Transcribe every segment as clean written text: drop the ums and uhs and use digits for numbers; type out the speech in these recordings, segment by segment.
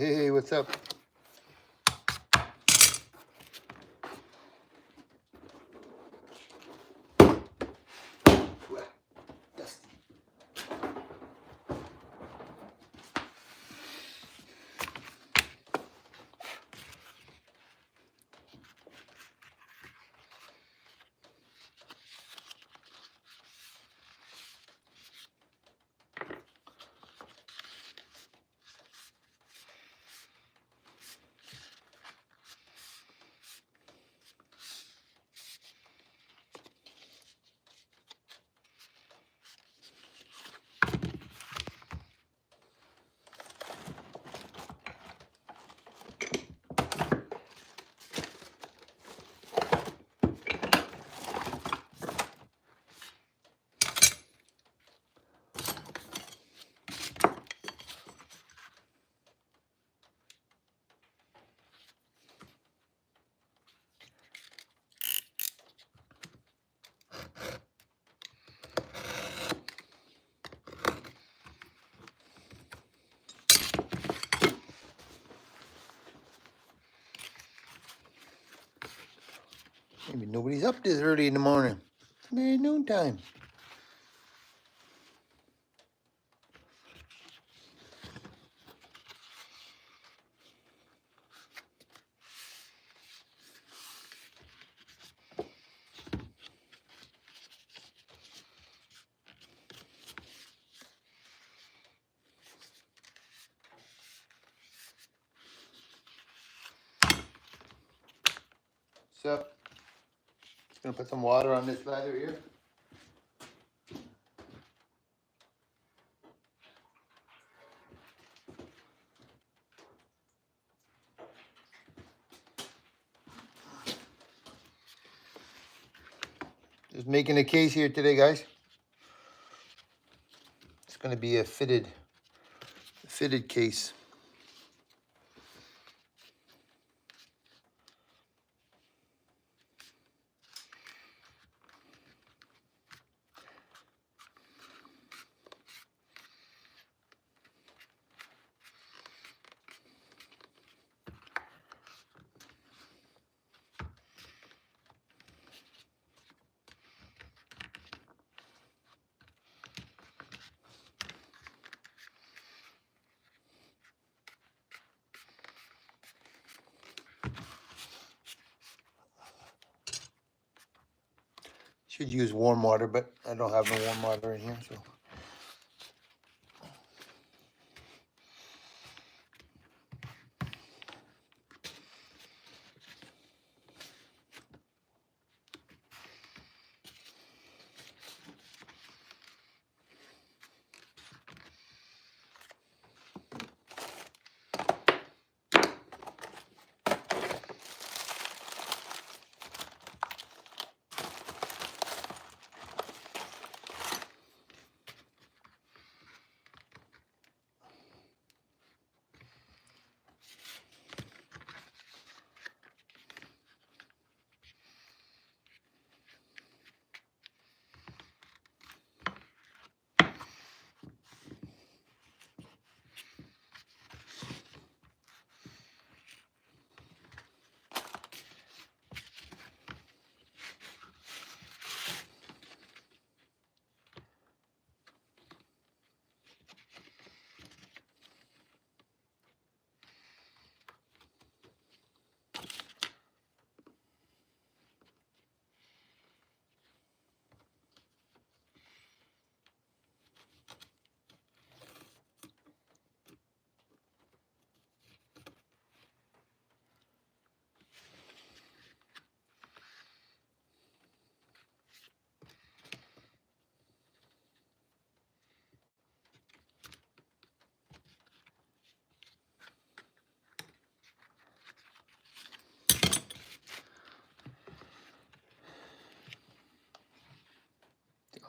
Hey, what's up? Dusty. Maybe nobody's up this early in the morning. It's maybe noontime. So, just gonna put some water on this ladder here. Just making a case here today, guys. It's gonna be a fitted case. Should use warm water, but I don't have no warm water in here, so.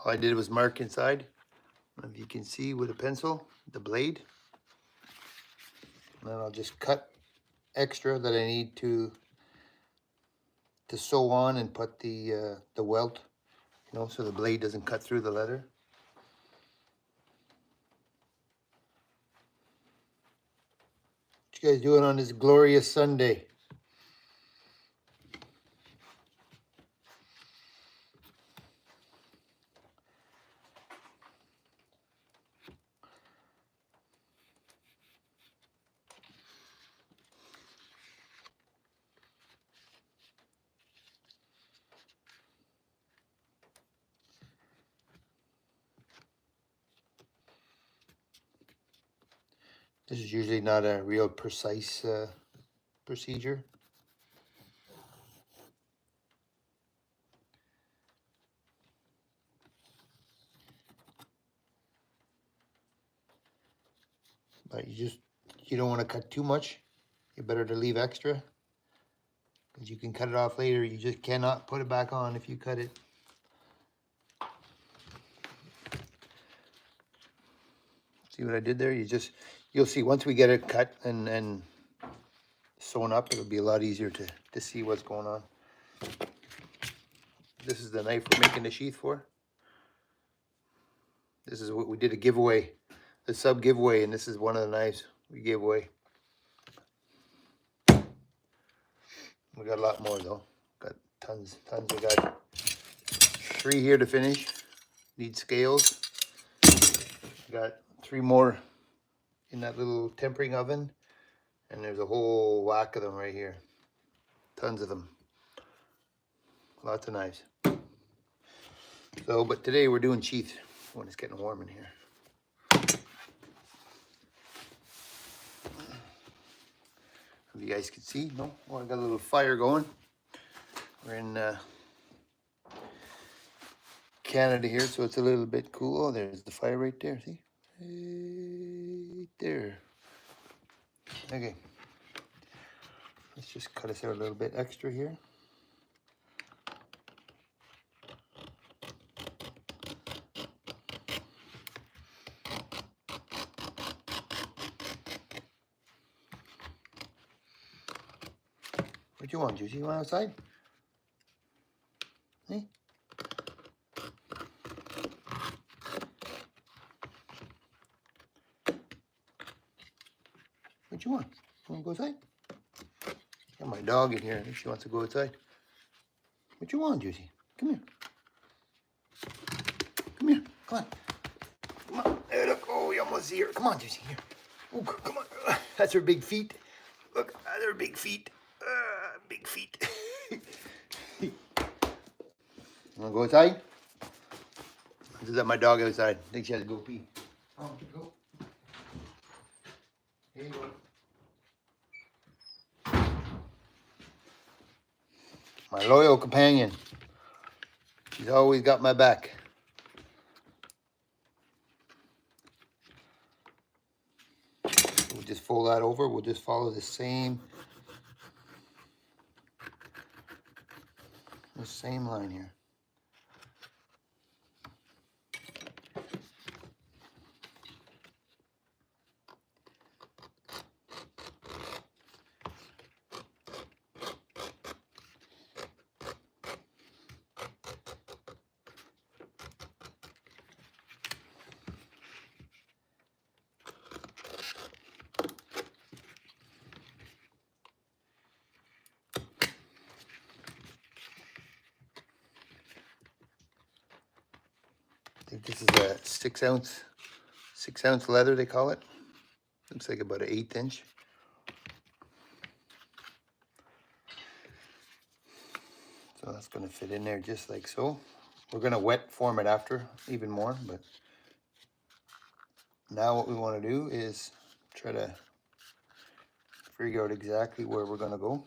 All I did was mark inside. If you can see with a pencil, the blade. And then I'll just cut extra that I need to sew on and put the welt, you know, so the blade doesn't cut through the leather. you guys doing on this glorious Sunday? This is usually not a real precise procedure. But you don't want to cut too much. You're better to leave extra. Because you can cut it off later. You just cannot put it back on if you cut it. See what I did there? You'll see once we get it cut and sewn up, it'll be a lot easier to see what's going on. This is the knife we're making the sheath for. This is what we did a giveaway, a sub giveaway, and this is one of the knives we gave away. We got a lot more though. Got tons. We got 3 here to finish. Need scales. Got 3 more in that little tempering oven, and there's a whole whack of them right here. Tons of them. Lots of knives. So, but today we're doing sheath when it's getting warm in here. If you guys can see, no? Oh, I got a little fire going. We're in Canada here, so it's a little bit cool. Oh, there's the fire right there, see? Right there. Okay. Let's just cut us out a little bit extra here. What you want, Juicy? You want outside? Hey? What you want? You want to go outside? Got my dog in here. I think she wants to go outside. What you want, Juicy? Come here. Come here. Come on. Come on. Hey, look. Oh, we almost see her. Come on, Juicy. Here. Oh, come on. That's her big feet. Look, that's her big feet. Big feet. You want to go outside? This is my dog outside. I think she has to go pee. Oh, go. Here you go. My loyal companion. She's always got my back. We'll just fold that over. We'll just follow the same line here. I think this is a 6 ounce leather, they call it. Looks like about an 1/8 inch. So that's going to fit in there just like so. We're going to wet form it after even more, but now what we want to do is try to figure out exactly where we're going to go.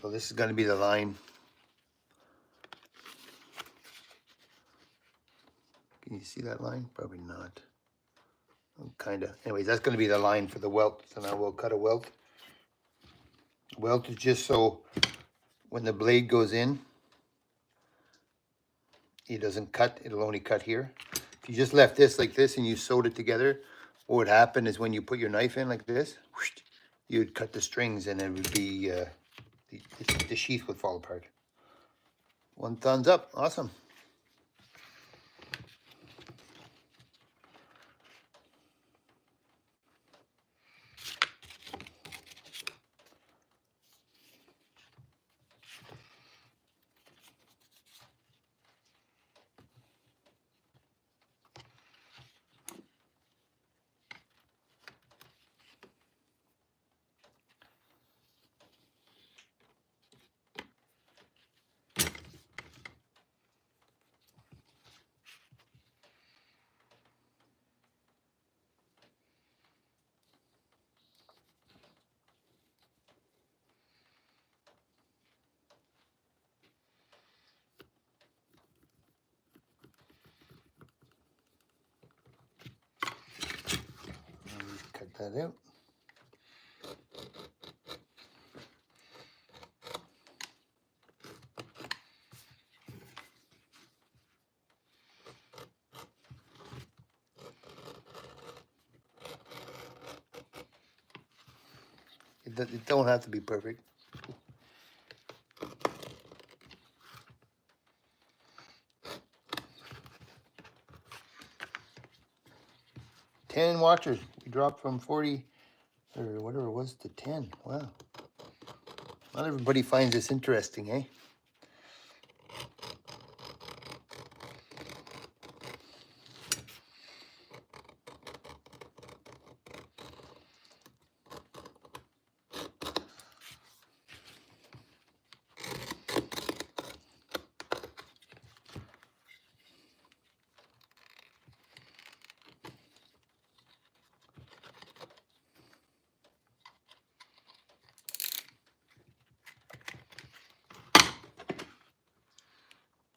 So this is going to be the line. see that line? Probably not. Kind of. Anyways, that's going to be the line for the welt. So now we'll cut a welt. Welt is just so when the blade goes in, it doesn't cut. It'll only cut here. If you just left this like this and you sewed it together, what would happen is when you put your knife in like this, you'd cut the strings and it would be, the sheath would fall apart. One thumbs up. Awesome. Cut that out. It don't have to be perfect. $10 watchers. We dropped from 40 or whatever it was to 10. Wow. Not everybody finds this interesting, eh?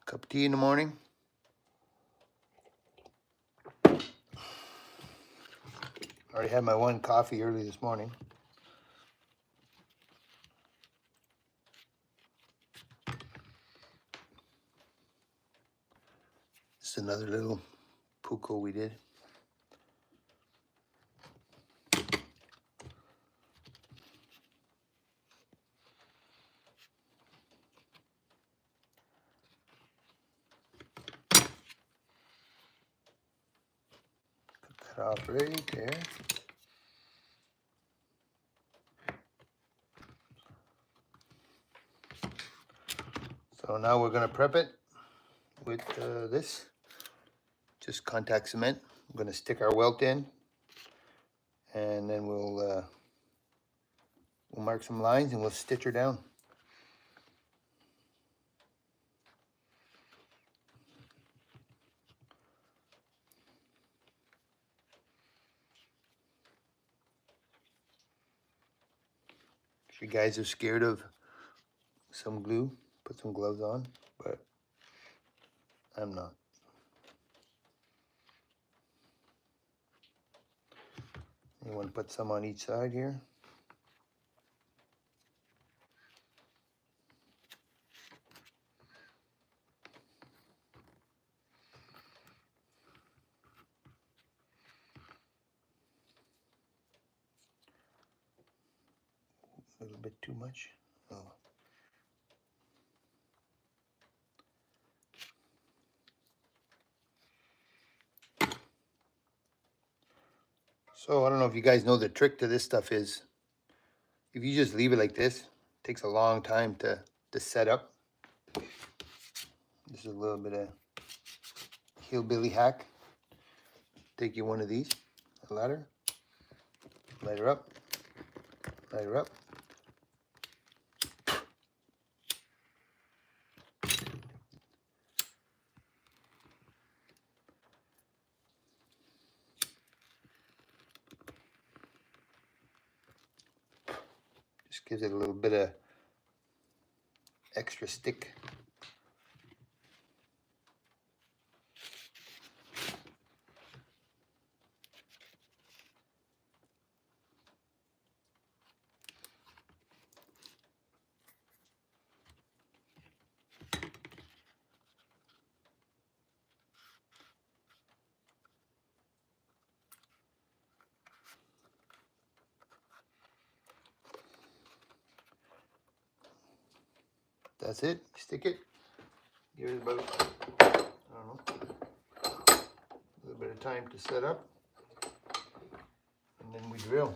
Cup of tea in the morning. Already had my one coffee early this morning. This is another little puko we did. Cut that off right there. So now we're going to prep it with this. Just contact cement. I'm going to stick our welt in, and then we'll mark some lines and we'll stitch her down. If you guys are scared of some glue, put some gloves on, but I'm not. You want to put some on each side here. A little bit too much. Oh. So I don't know if you guys know the trick to this stuff is, if you just leave it like this, it takes a long time to set up. This is a little bit of hillbilly hack. Take you one of these, a ladder, light her up, light her up. Just gives it a little bit of extra stick. That's it. Stick it. Give it about, I don't know, a little bit of time to set up. And then we drill.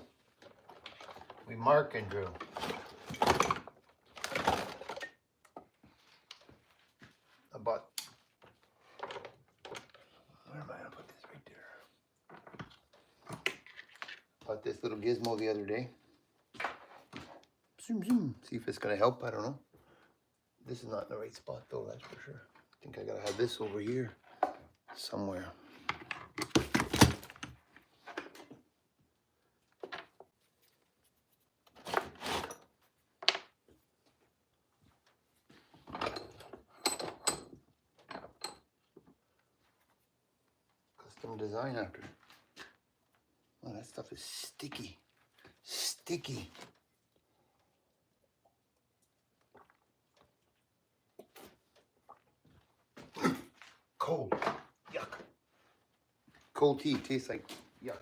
We mark and drill. I bought, where am I gonna put this? Right there. Bought this little gizmo the other day. Zoom, zoom. See if it's gonna help, I don't know. This is not in the right spot though, that's for sure. I think I gotta have this over here somewhere. Custom design after. Oh, that stuff is sticky. Sticky. Cold. Yuck. Cold tea tastes like yuck.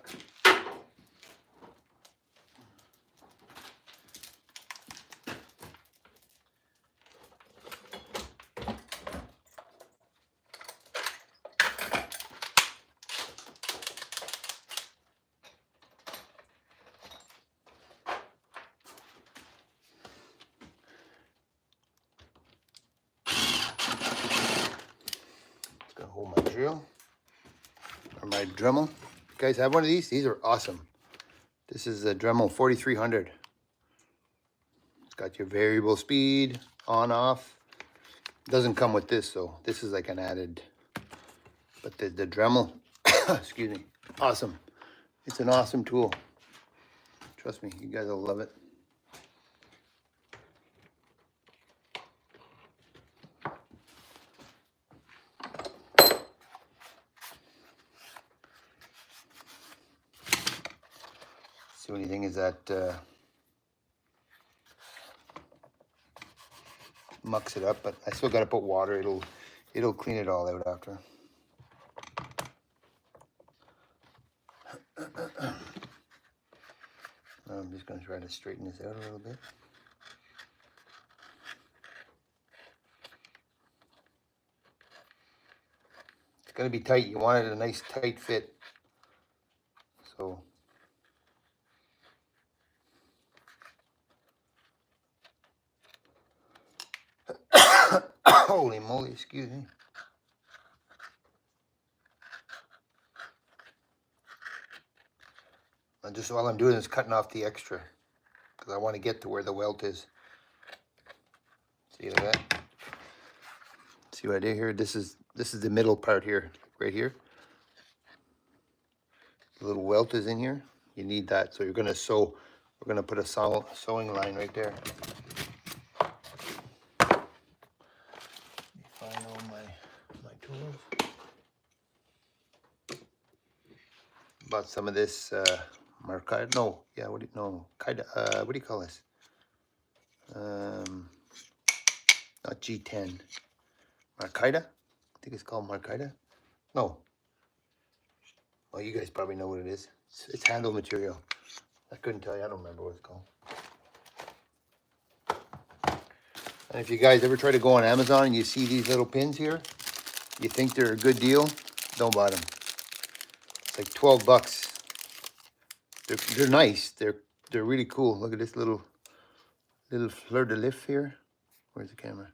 Hold my drill or my Dremel. You guys have one of these? These are awesome. This is a Dremel 4300. It's got your variable speed on off. Doesn't come with this though. This is like an added. But the Dremel, excuse me, awesome. It's an awesome tool. Trust me, you guys will love it. The only thing is that mucks it up, but I still got to put water. It'll clean it all out after. I'm just going to try to straighten this out a little bit. It's going to be tight. You want it a nice tight fit. So holy moly, excuse me. And just all I'm doing is cutting off the extra because I want to get to where the welt is. See that? See what I did here? This is the middle part here, right here. The little welt is in here. You need that, so you're gonna sew. We're gonna put a sewing line right there. Let me find all my tools. Bought some of this markida. No, yeah. What do you call this? Not G10. Markida. I think it's called markida. No. Well, you guys probably know what it is. It's handle material. I couldn't tell you. I don't remember what it's called. And if you guys ever try to go on Amazon and you see these little pins here, you think they're a good deal, don't buy them. It's like 12 bucks. They're nice. They're really cool. Look at this little fleur de lis here. Where's the camera?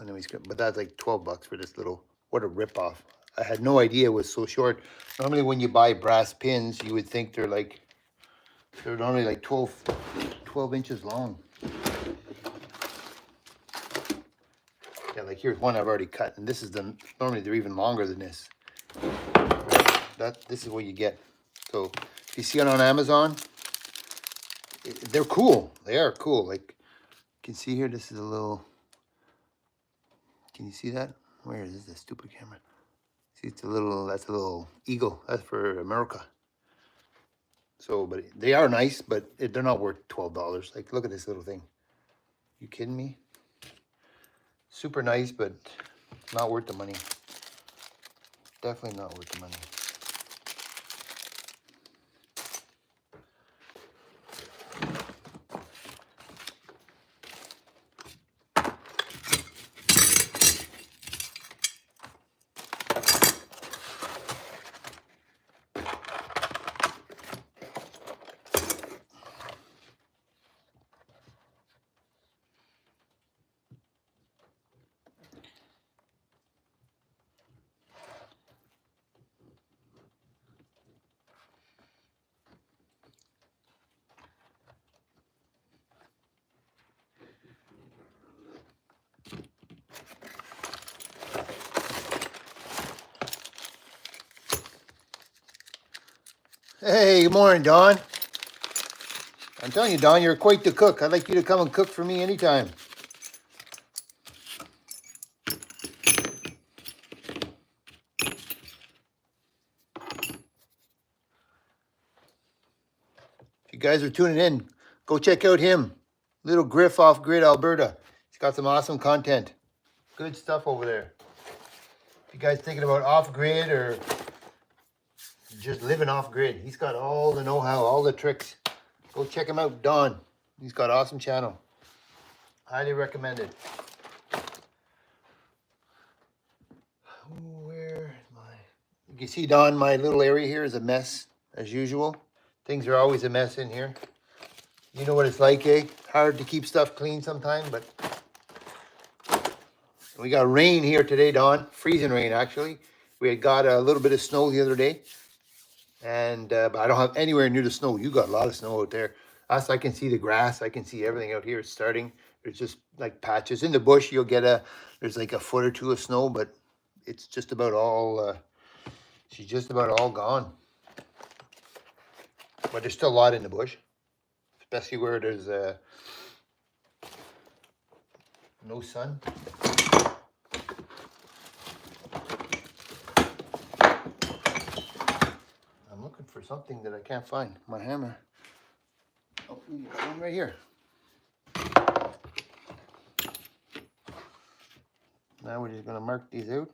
Anyways, but that's like 12 bucks for this little. What a ripoff. I had no idea it was so short. Normally when you buy brass pins, you would think they're normally like 12 inches long. Yeah, like here's one I've already cut, and this is normally they're even longer than this. This is what you get. So if you see it on Amazon, they're cool. They are cool. Like you can see here, this is a little. Can you see that? Where is this stupid camera? See, that's a little eagle. That's for America. So, but they are nice, but they're not worth $12. Like, look at this little thing. You kidding me? Super nice, but not worth the money. Definitely not worth the money. Hey, good morning, Don. I'm telling you, Don, you're quite the cook. I'd like you to come and cook for me anytime. If you guys are tuning in, go check out him. Little Griff off Grid, Alberta. He's got some awesome content. Good stuff over there. If you guys thinking about off grid or just living off grid, he's got all the know-how, all the tricks. Go check him out, Don. He's got awesome channel. Highly recommended. Where am I? You can see, Don, my little area here is a mess as usual. Things are always a mess in here. You know what it's like, eh? Hard to keep stuff clean sometimes, but we got rain here today, Don. Freezing rain, actually. We had got a little bit of snow the other day, and but I don't have anywhere near the snow. You got a lot of snow out there. Us, I can see the grass. I can see everything out here. It's starting. There's just like patches in the bush. You'll get there's like a foot or two of snow, but it's just about all. She's just about all gone. But there's still a lot in the bush, especially where there's no sun. I'm looking for something that I can't find. My hammer. Oh, you got one right here. Now we're just going to mark these out.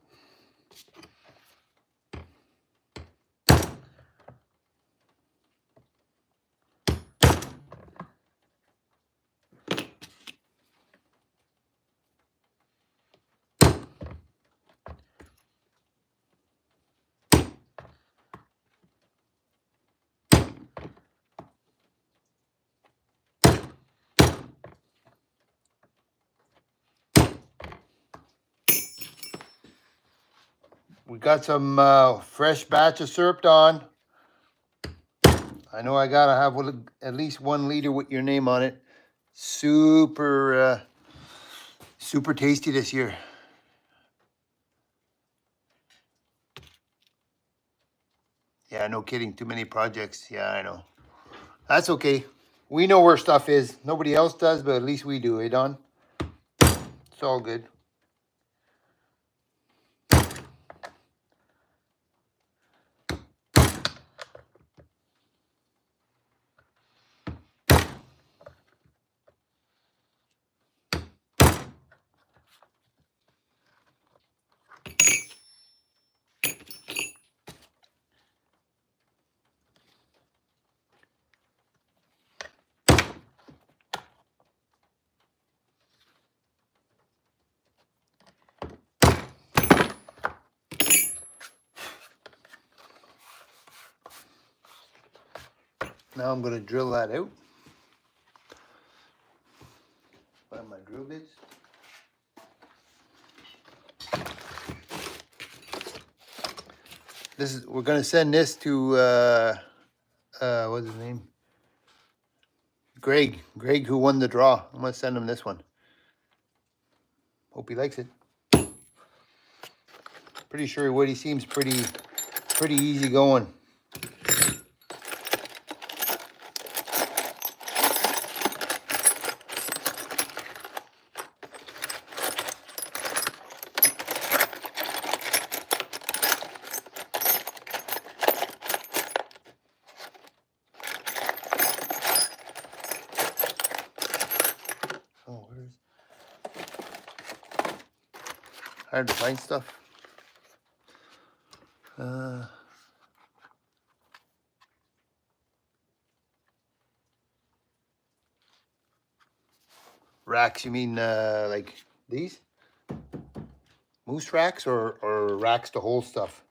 We got some fresh batch of syrup, Don. I know I gotta have at least 1 liter with your name on it. Super, super tasty this year. Yeah, no kidding. Too many projects. Yeah, I know. That's okay. We know where stuff is. Nobody else does, but at least we do, eh, Don? It's all good. Now I'm gonna drill that out. Find my drill bits. We're gonna send this to what's his name? Greg, who won the draw. I'm gonna send him this one. Hope he likes it. Pretty sure he would. He seems pretty easy going. Hard to find stuff. Racks, you mean like these? Moose racks or racks to hold stuff?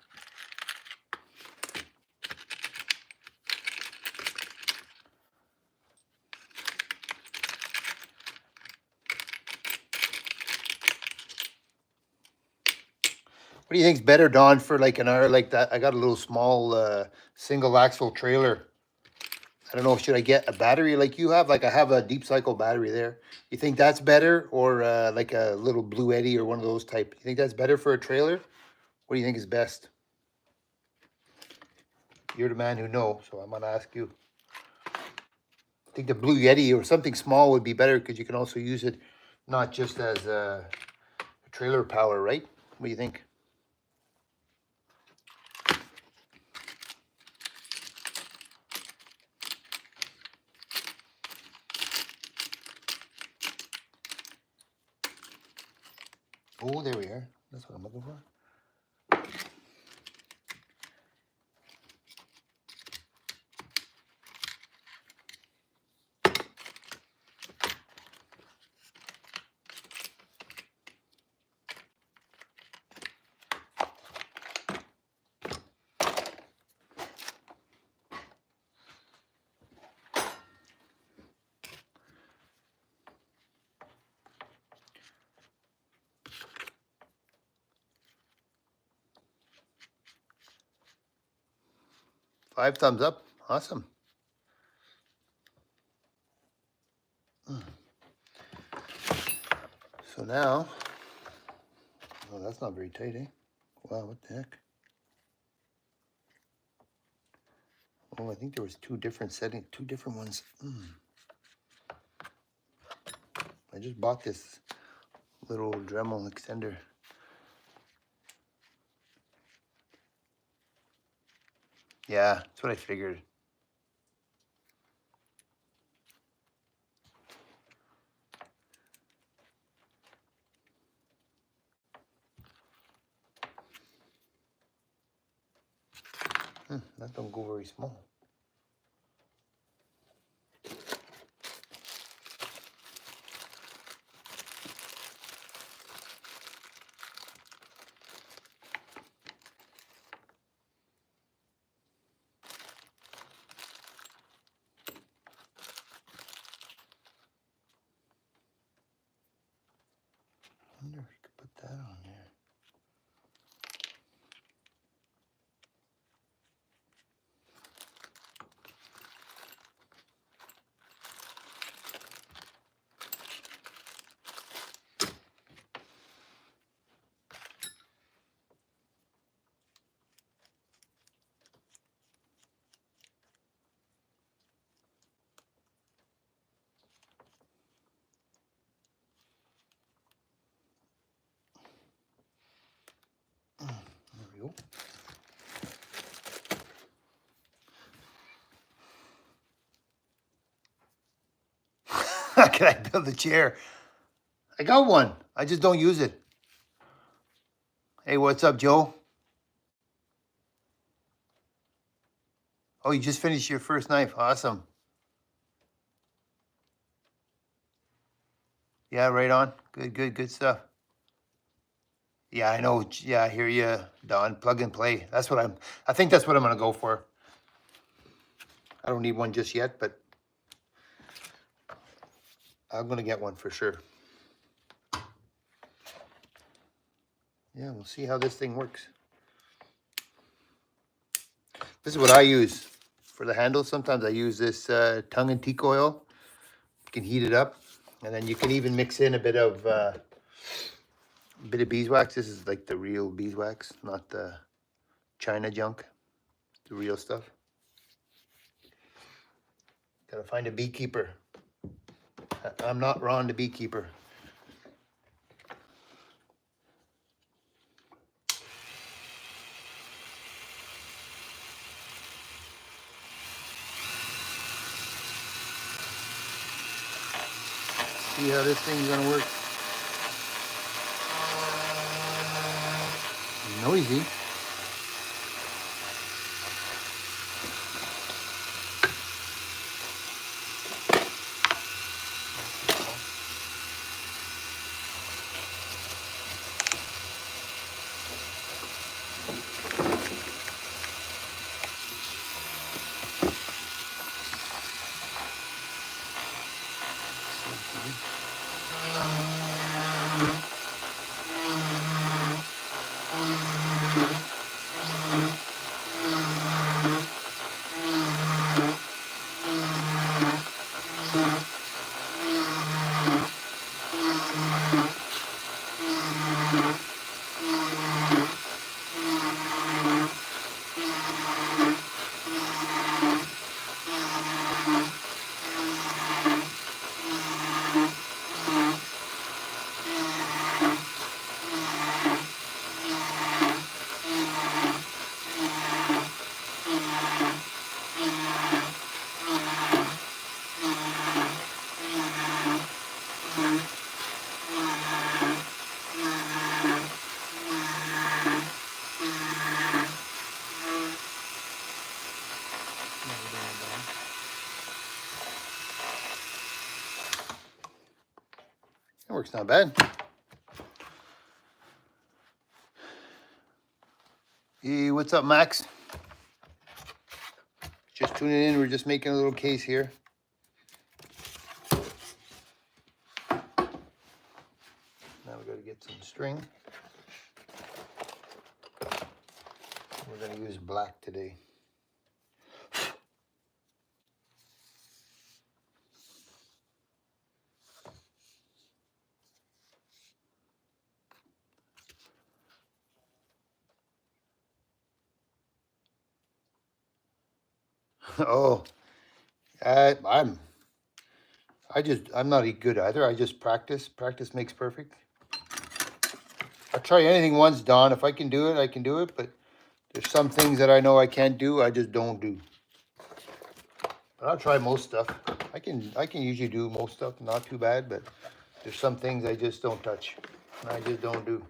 What do you think's better, Don, for like an hour like that? I got a little small single axle trailer. I don't know, should I get a battery like you have? Like I have a deep cycle battery there. You think that's better, or like a little Blue Eddy or one of those type? You think that's better for a trailer? What do you think is best? You're the man who knows, so I'm gonna ask you. I think the Blue Yeti or something small would be better because you can also use it not just as a trailer power, right? What do you think? Oh, there we are. That's what I'm looking for. Five thumbs up. Awesome. So now, oh, that's not very tight, eh? Wow, what the heck? Oh, I think there was two different settings, two different ones. I just bought this little Dremel extender. Yeah, that's what I figured. That don't go very small. I wonder if you could put that on there. There we go. How can I build a chair? I got one. I just don't use it. Hey, what's up, Joe? Oh, you just finished your first knife. Awesome. Yeah, right on. Good stuff. Yeah, I know. Yeah, I hear you, Don. Plug and play. That's what I think that's what I'm gonna go for. I don't need one just yet, but I'm gonna get one for sure. Yeah, we'll see how this thing works. This is what I use for the handle. Sometimes I use this tongue and teak oil. You can heat it up, and then you can even mix in a bit of beeswax. This is like the real beeswax, not the China junk. The real stuff. Gotta find a beekeeper. I'm not Ron the beekeeper. See how this thing's gonna work. Noisy. works not bad. Hey, what's up, Max? Just tuning in. We're just making a little case here. Now we got to get some string. We're going to use black today. Oh, I'm not good either. I just practice. Practice makes perfect. I'll try anything once, Don. If I can do it, I can do it. But there's some things that I know I can't do. I just don't do. But I'll try most stuff. I can usually do most stuff. Not too bad. But there's some things I just don't touch. I just don't do.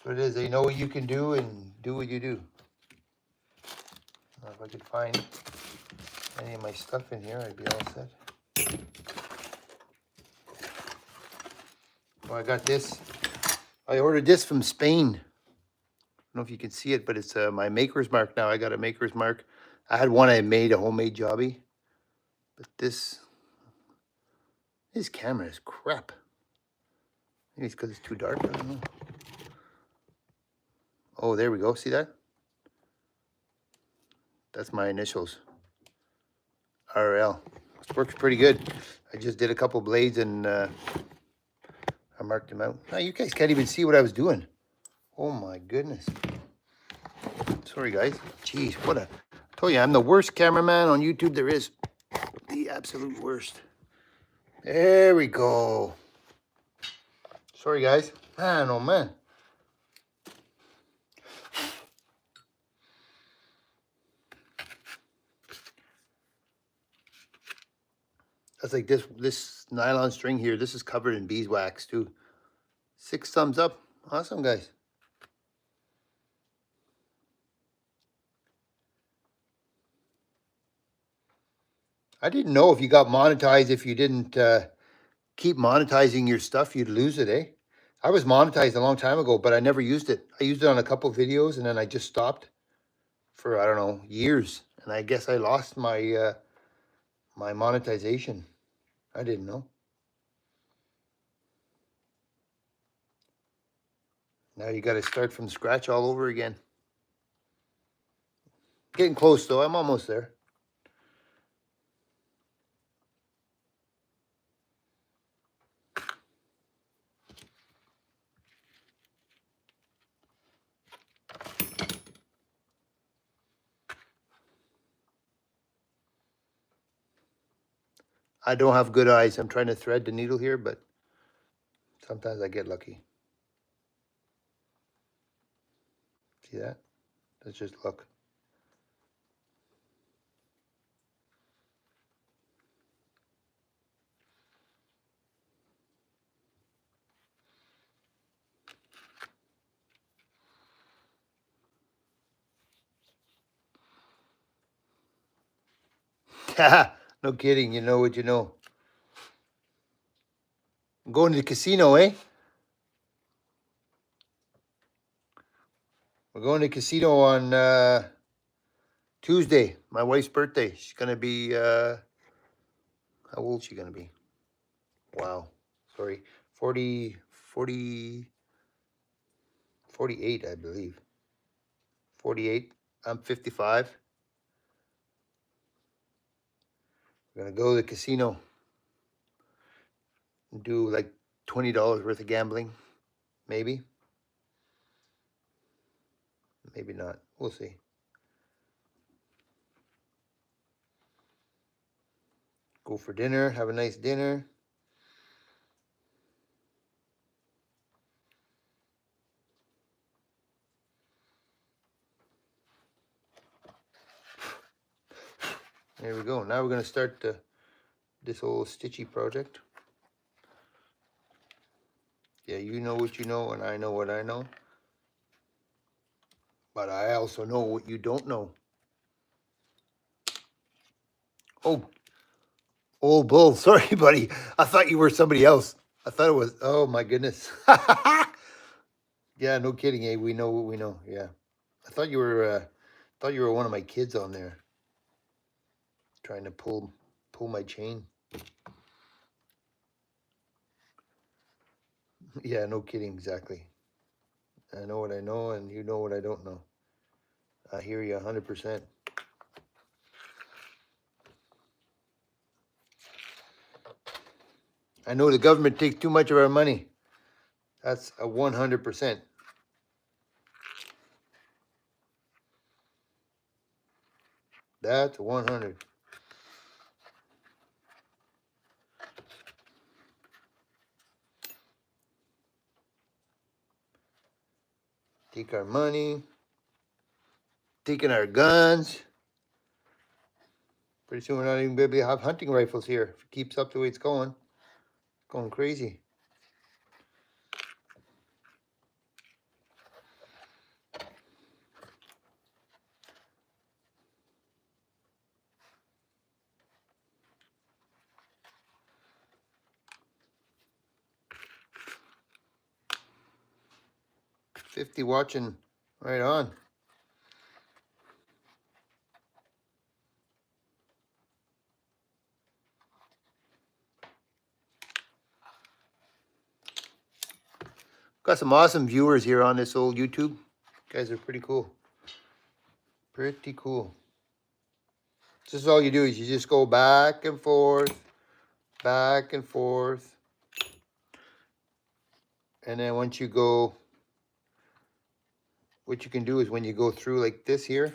So it is. They know what you can do and do what you do. Now if I could find any of my stuff in here, I'd be all set. Oh, I got this. I ordered this from Spain. I don't know if you can see it, but it's my maker's mark now. I got a maker's mark. I had one I made, a homemade jobby. But this camera is crap. Maybe it's because it's too dark. I don't know. Oh, there we go. See that? That's my initials. RL. This works pretty good. I just did a couple blades and I marked them out. Now you guys can't even see what I was doing. Oh my goodness. Sorry guys. Jeez, I told you I'm the worst cameraman on YouTube there is. The absolute worst. There we go. Sorry guys. Man, oh man. That's like this nylon string here. This is covered in beeswax too. 6 thumbs up. Awesome guys. I didn't know if you got monetized, if you didn't keep monetizing your stuff, you'd lose it, eh? I was monetized a long time ago, but I never used it. I used it on a couple videos and then I just stopped for, I don't know, years. And I guess I lost my my monetization. I didn't know. Now you got to start from scratch all over again. Getting close though. I'm almost there. I don't have good eyes. I'm trying to thread the needle here, but sometimes I get lucky. See that? That's just luck. No kidding. You know what you know. I'm going to the casino, eh? We're going to the casino on Tuesday. My wife's birthday. She's going to be, how old is she going to be? Wow. Sorry. 48, I believe. 48. I'm 55. We're going to go to the casino and do like $20 worth of gambling. Maybe. Maybe not. We'll see. Go for dinner. Have a nice dinner. There we go. Now we're going to start this whole stitchy project. Yeah, you know what you know, and I know what I know. But I also know what you don't know. Oh, Old bull. Sorry, buddy. I thought you were somebody else. I thought it was. Oh my goodness. Yeah, no kidding. Eh? We know what we know. Yeah. I thought you were. Thought you were one of my kids on there, trying to pull my chain. Yeah, no kidding. Exactly. I know what I know, and you know what I don't know. I hear you 100%. I know the government takes too much of our money. That's a 100%. That's 100. Take our money, taking our guns. Pretty soon we're not even going to be have hunting rifles here. If it keeps up the way it's going crazy. $50 watching, right on. Got some awesome viewers here on this old YouTube. You guys are pretty cool. Pretty cool. This is all you do is you just go back and forth, back and forth. And then once you go, what you can do is when you go through like this here,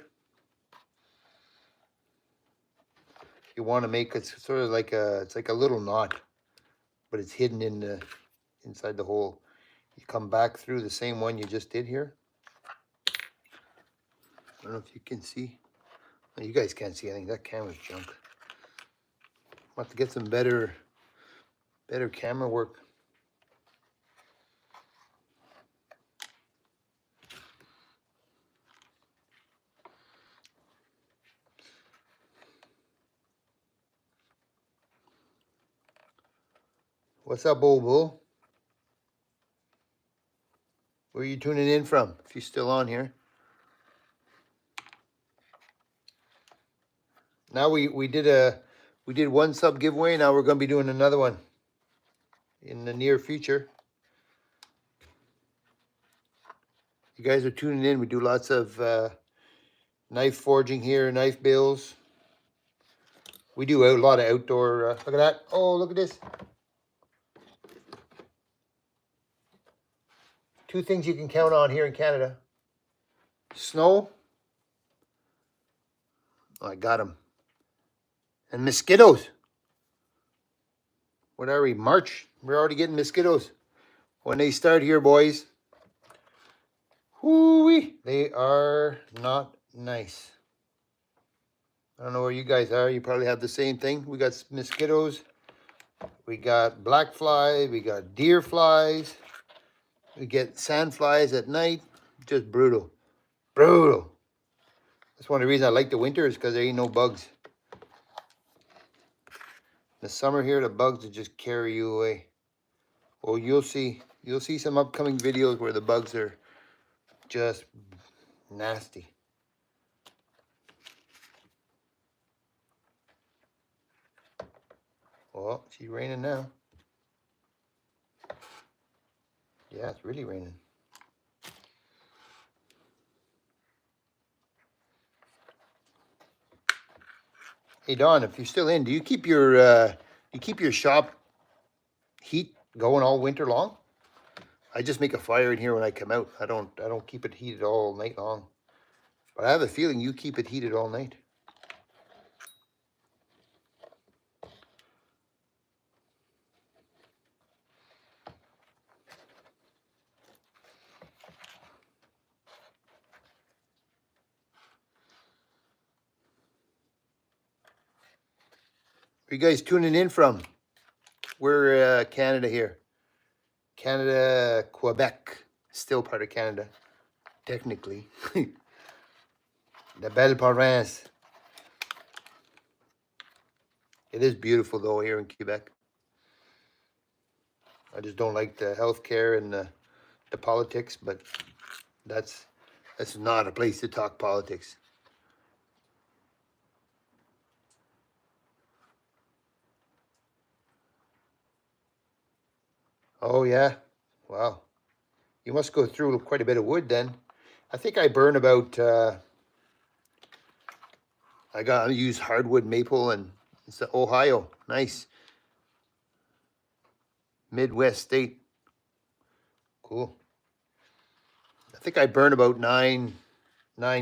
you want to make it sort of like it's like a little knot, but it's hidden in the inside the hole. You come back through the same one you just did here. I don't know if you can see. No, you guys can't see anything. That camera's junk. I'll have to get some better camera work. What's up, old bull? Where are you tuning in from? If you're still on here. Now we did one sub giveaway. Now we're going to be doing another one in the near future. You guys are tuning in. We do lots of knife forging here, knife bills. We do a lot of outdoor. Look at that. Oh, look at this. Two things you can count on here in Canada. Snow. Oh, I got them. And mosquitoes. What are we? March. We're already getting mosquitoes. When they start here, boys. Whoo-wee. They are not nice. I don't know where you guys are. You probably have the same thing. We got mosquitoes. We got black flies. We got deer flies. We get sand flies at night. Just brutal. Brutal. That's one of the reasons I like the winter is because there ain't no bugs. In the summer here, the bugs will just carry you away. Well, you'll see some upcoming videos where the bugs are just nasty. Oh, she's raining now. Yeah, it's really raining. Hey Don, if you're still in, do you keep your shop heat going all winter long? I just make a fire in here when I come out. I don't keep it heated all night long. But I have a feeling you keep it heated all night. Where you guys tuning in from? We're Canada here. Canada, Quebec. Still part of Canada, technically. La belle province. It is beautiful though here in Quebec. I just don't like the healthcare and the politics, but that's not a place to talk politics. Oh yeah, wow. You must go through quite a bit of wood then. I think I burn about. I use hardwood maple and it's Ohio. Nice Midwest state. Cool. I think I burn about nine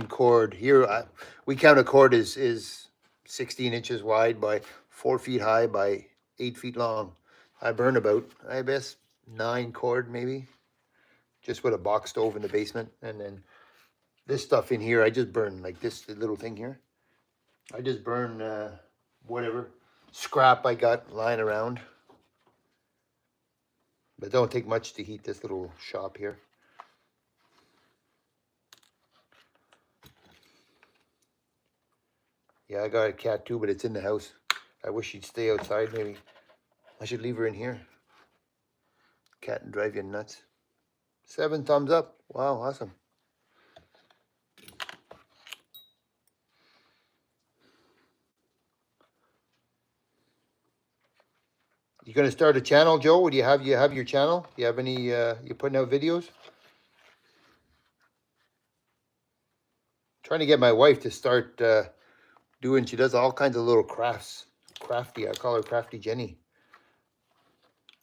cord here. We count a cord is 16 inches wide by 4 feet high by 8 feet long. I burn about, I guess, 9 cord maybe, just with a box stove in the basement. And then this stuff in here, I just burn like this little thing here. I just burn whatever scrap I got lying around. But don't take much to heat this little shop here. Yeah, I got a cat too, but it's in the house. I wish she'd stay outside maybe. I should leave her in here. Cat and drive you nuts. 7 thumbs up. Wow, awesome. You gonna start a channel, Joe? Do you have your channel? Do you have any you putting out videos? Trying to get my wife to start doing, she does all kinds of little crafts. Crafty, I call her Crafty Jenny.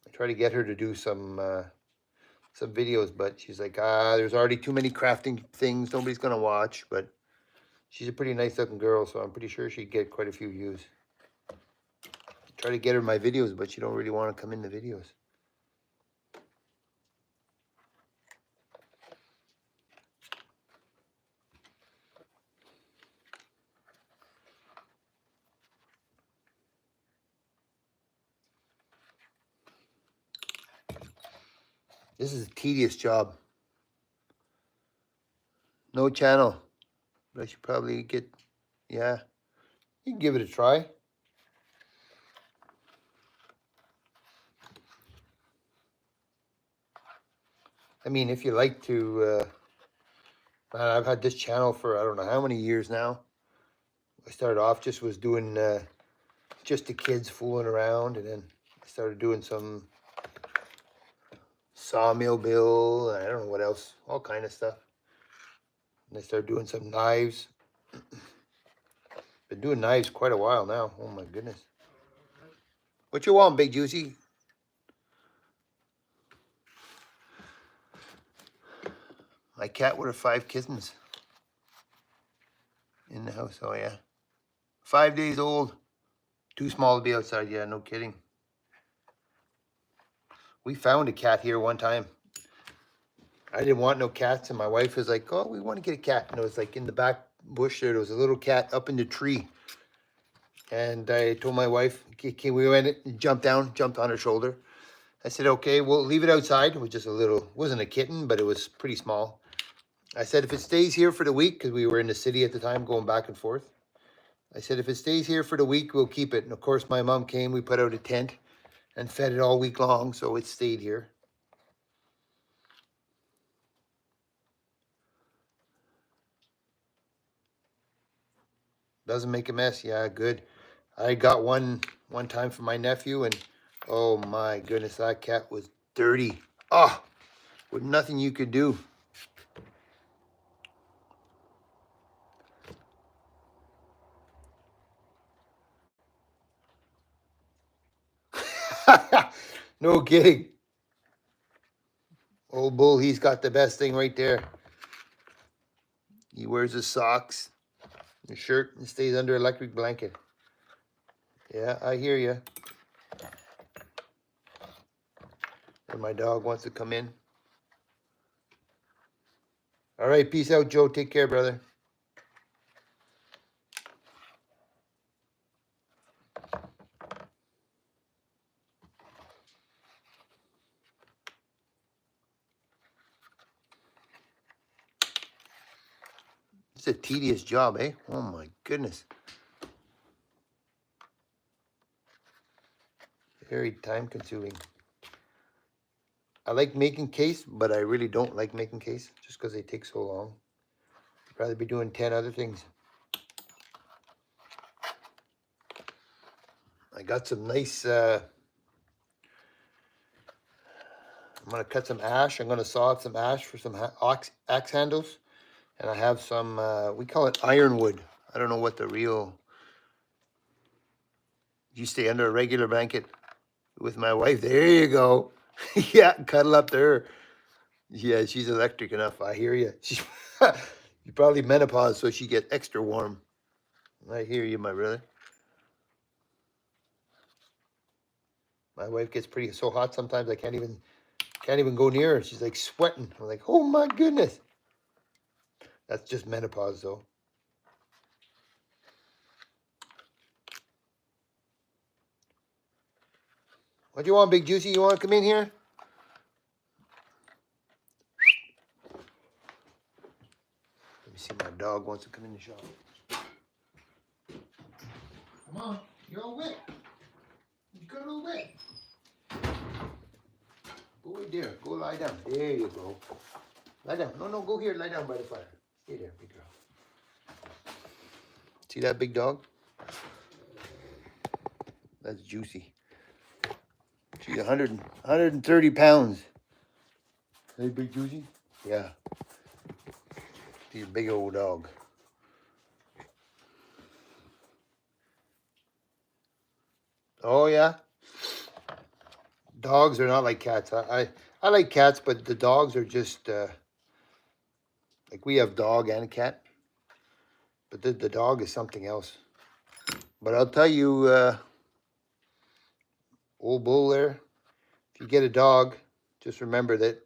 I try to get her to do some videos, but she's like, there's already too many crafting things. Nobody's gonna watch. But she's a pretty nice looking girl, so I'm pretty sure she'd get quite a few views. Try to get her my videos, but she don't really want to come in the videos. This is a tedious job. No channel. But I should probably get, yeah, you can give it a try. I mean, if you like to, man, I've had this channel for I don't know how many years now. I started off just was doing just the kids fooling around, and then I started doing some sawmill bill, and I don't know what else, all kind of stuff. And I started doing some knives. Been doing knives quite a while now. Oh my goodness. What you want, Big Juicy? My cat with her 5 kittens in the house. Oh yeah, 5 days old. Too small to be outside. Yeah, no kidding. We found a cat here one time. I didn't want no cats, and my wife was like, "Oh, we want to get a cat." And it was like in the back bush there. There was a little cat up in the tree, and I told my wife, "Okay, we went and jumped down, jumped on her shoulder." I said, "Okay, we'll leave it outside." It was just a little, wasn't a kitten, but it was pretty small. I said, "If it stays here for the week," because we were in the city at the time, going back and forth. I said, "If it stays here for the week, we'll keep it." And of course, my mom came. We put out a tent and fed it all week long, so it stayed here. Doesn't make a mess. Yeah, good. I got one time for my nephew, and oh my goodness, that cat was dirty. Oh, with nothing you could do. No kidding. Old Bull, he's got the best thing right there. He wears his socks, his shirt, and stays under electric blanket. Yeah, I hear you. And my dog wants to come in. All right, peace out, Joe. Take care, brother. It's a tedious job, eh? Oh my goodness. very time consuming. I like making case, but I really don't like making case just because they take so long. I'd rather be doing 10 other things. I got some nice, I'm going to cut some ash. I'm going to saw up some ash for some axe handles. And I have some, we call it ironwood. I don't know what the real, you stay under a regular blanket with my wife. There you go. Yeah, cuddle up to her. Yeah, she's electric enough. I hear you. She's you probably menopause, so she gets extra warm. I hear you, my brother. My wife gets pretty so hot sometimes I can't even go near her. She's like sweating. I'm like, oh my goodness. That's just menopause, though. What do you want, Big Juicy? You want to come in here? Let me see. My dog wants to come in the shop. Come on, you're all wet. You got a little wet. Go right there. Go lie down. There you go. Lie down. No, go here. Lie down by the fire. Stay there, big girl. See that big dog? That's Juicy. She's 130 pounds. Hey, Big Juicy? Yeah. She's a big old dog. Oh, yeah? Dogs are not like cats. I like cats, but the dogs are just, like we have dog and a cat. But the dog is something else. But I'll tell you, old bull there, if you get a dog, just remember that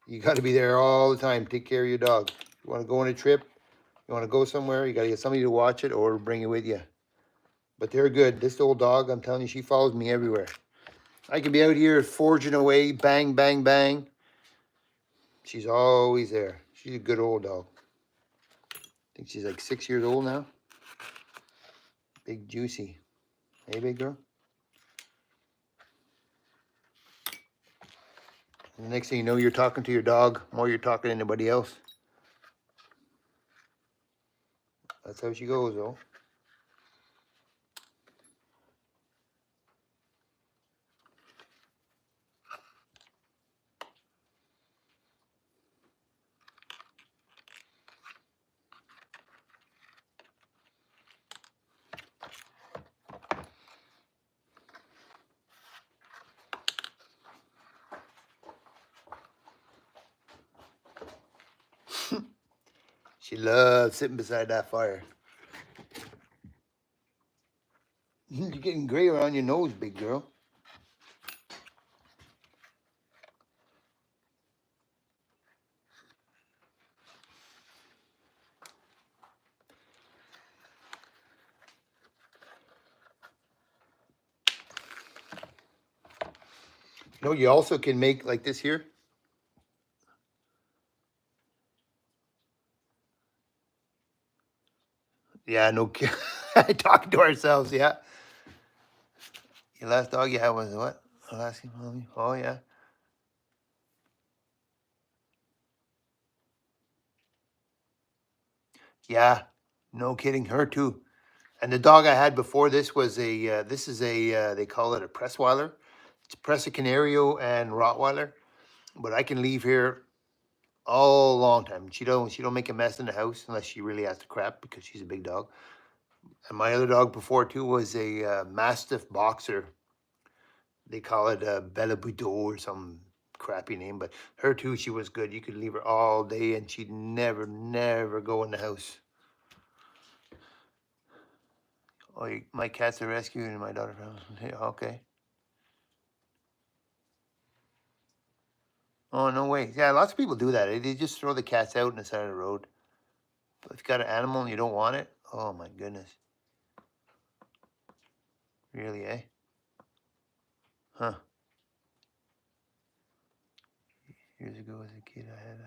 you got to be there all the time. Take care of your dog. You want to go on a trip, you want to go somewhere, you got to get somebody to watch it or bring it with you. But they're good. This old dog, I'm telling you, she follows me everywhere. I can be out here forging away, bang, bang, bang. She's always there. She's a good old dog. I think she's like 6 years old now. Big Juicy. Hey, big girl. And the next thing you know, you're talking to your dog more you're talking to anybody else. That's how she goes, though. She loves sitting beside that fire. You're getting gray around your nose, big girl. You know, you also can make like this here. Yeah, no kidding. Talking to ourselves, yeah. Your last dog you had was what? Alaskan Mommy? Oh, yeah. Yeah, no kidding. Her too. And the dog I had before this was this is they call it a Pressweiler. It's Presa Canario and Rottweiler. But I can leave here all long time. She don't make a mess in the house unless she really has to crap because she's a big dog. And my other dog before too was a Mastiff Boxer. They call it a Bella Budo or some crappy name. But her too, she was good. You could leave her all day and she'd never go in the house. Oh, my cat's a rescue and my daughter found. Okay. Oh, no way. Yeah, lots of people do that. They just throw the cats out on the side of the road. But if you've got an animal and you don't want it, oh my goodness. Really, eh? Huh. Years ago as a kid, I had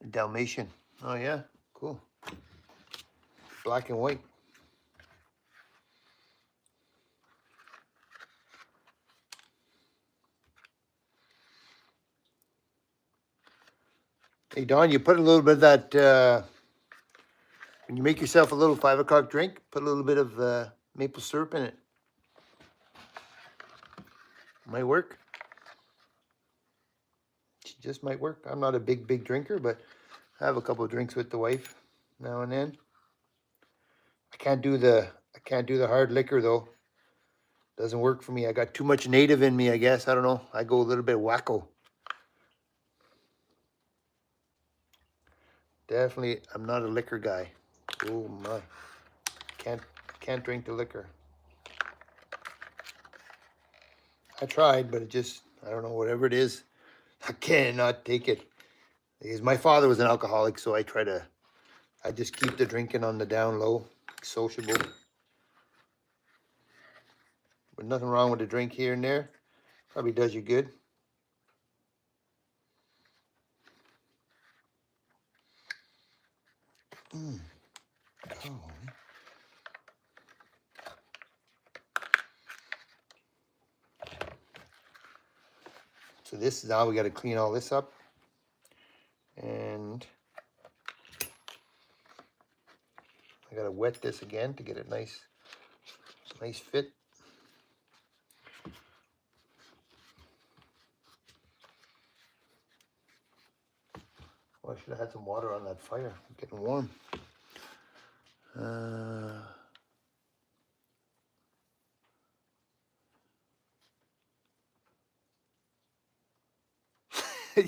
a Dalmatian. Oh, yeah. Cool. Black and white. Hey, Don, you put a little bit of that, when you make yourself a little 5 o'clock drink, put a little bit of maple syrup in it. Might work. It just might work. I'm not a big drinker, but I have a couple of drinks with the wife now and then. I can't do the hard liquor though. Doesn't work for me. I got too much native in me, I guess. I don't know. I go a little bit wacko. Definitely, I'm not a liquor guy. Oh my. Can't drink the liquor. I tried, but it just, I don't know, whatever it is, I cannot take it. Because my father was an alcoholic, so I just keep the drinking on the down low, sociable. But nothing wrong with a drink here and there. Probably does you good. Oh. So this is now we got to clean all this up. And I got to wet this again to get it nice fit. Well, I should have had some water on that fire. It's getting warm.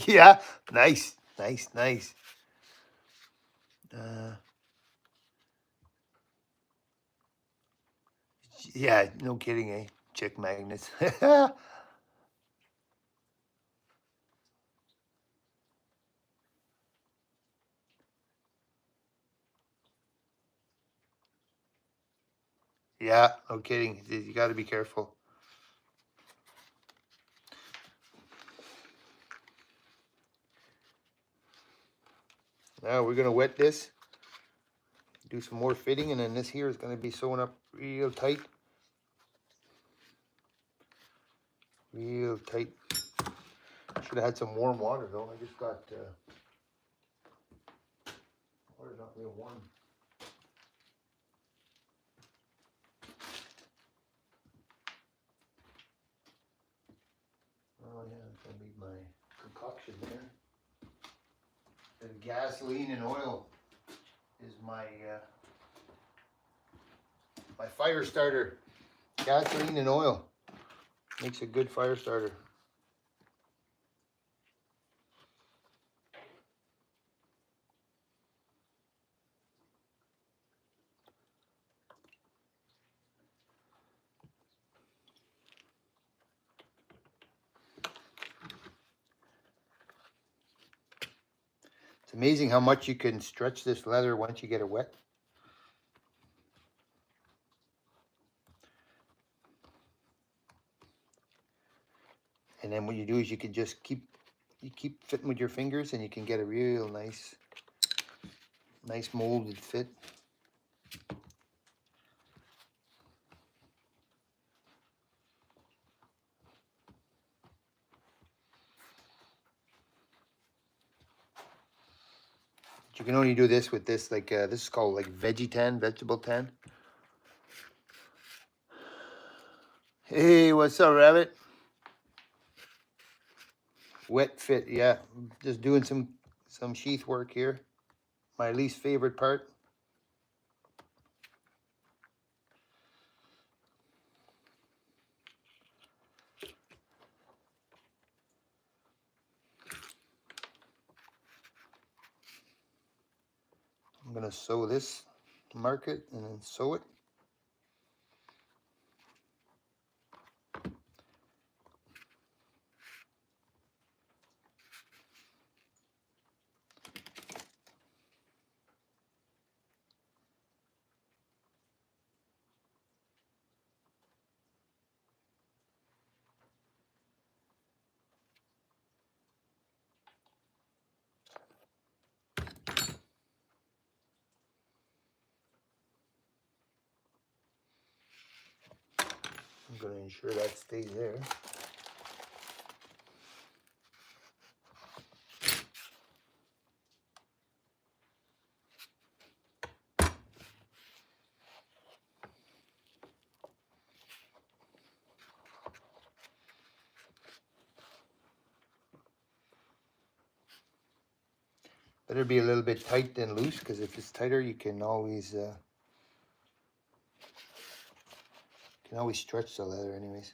Yeah, nice. Yeah, no kidding, eh? Chick magnets. Yeah, no kidding. You got to be careful. Now we're gonna wet this, do some more fitting, and then this here is gonna be sewing up real tight. Real tight. Should have had some warm water though. I just got water's not real warm. Oh yeah, it's gonna be my concoction there. And gasoline and oil is my my fire starter. Gasoline and oil makes a good fire starter. It's amazing how much you can stretch this leather once you get it wet. And then what you do is you can just keep fitting with your fingers, and you can get a real nice molded fit. You can only do this with this, like this is called like vegetable tan. Hey, what's up, Rabbit? Wet fit, yeah. Just doing some sheath work here. My least favorite part. I'm gonna sew this, mark it, and then sew it. I'm gonna ensure that stays there. Better be a little bit tight than loose, because if it's tighter, you can always stretch the leather anyways.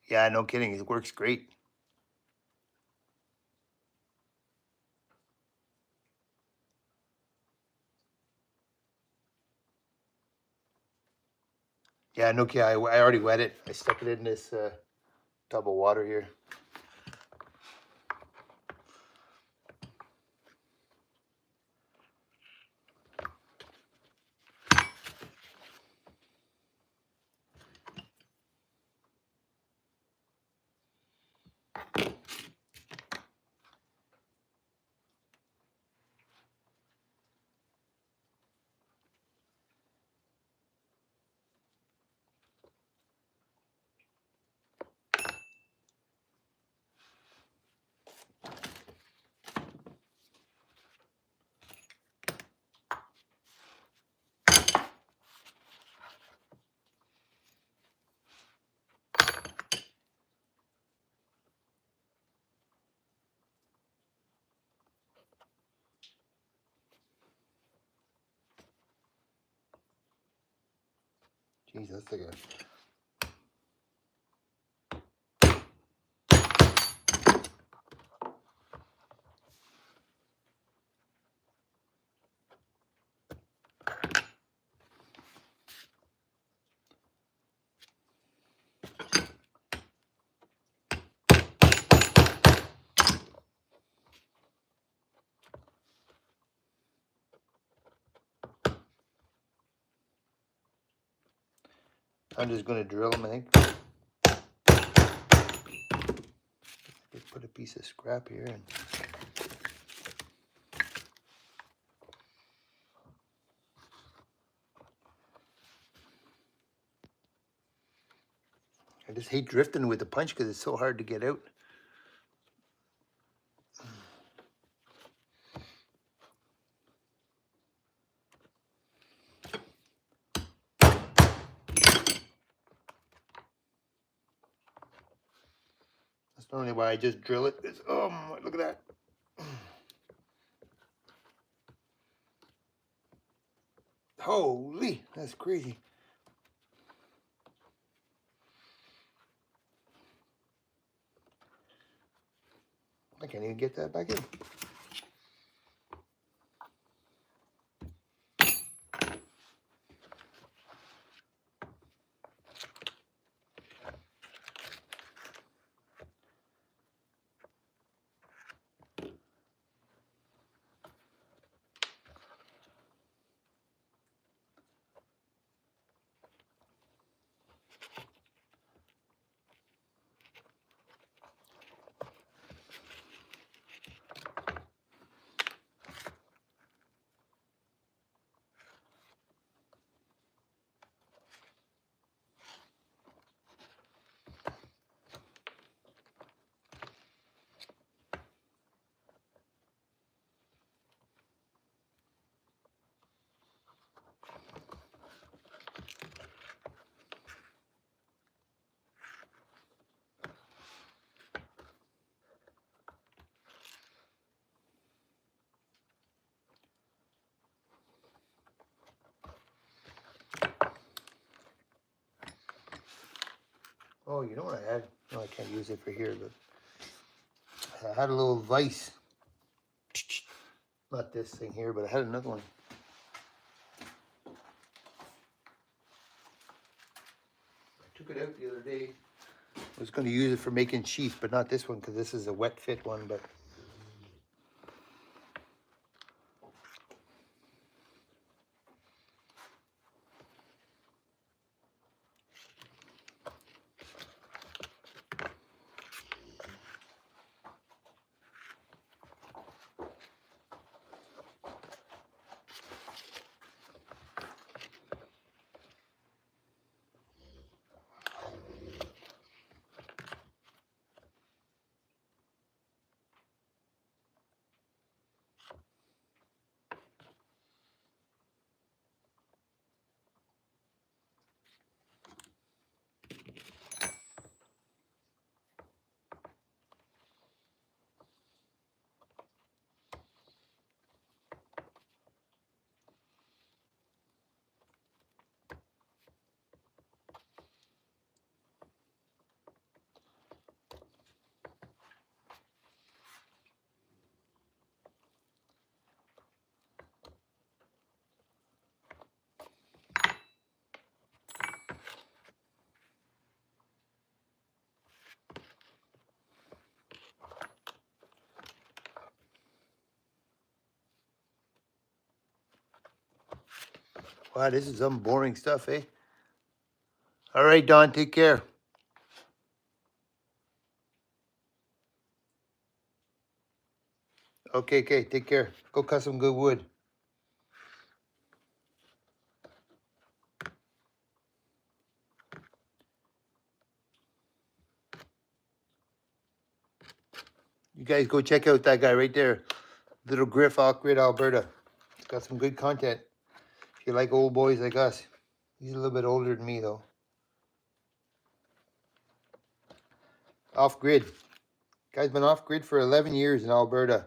Yeah, no kidding. It works great. Yeah, no kidding. I already wet it. I stuck it in this tub of water here. Jeez, that's like a... I'm just going to drill them, I think. Just put a piece of scrap here and... I just hate drifting with the punch because it's so hard to get out. That's not only why I just drill it. It's, oh, look at that. Holy, that's crazy. I can't even get that back in. Oh, you know what I had? No, I can't use it for here, but I had a little vise. Not this thing here, but I had another one. I took it out the other day. I was going to use it for making sheath, but not this one because this is a wet fit one. But wow, this is some boring stuff, eh? All right, Don, take care. Okay, take care. Go cut some good wood. You guys go check out that guy right there. Little Griff off Grid, Alberta. He's got some good content. If you like old boys like us. He's a little bit older than me, though. Off grid. Guy's been off grid for 11 years in Alberta.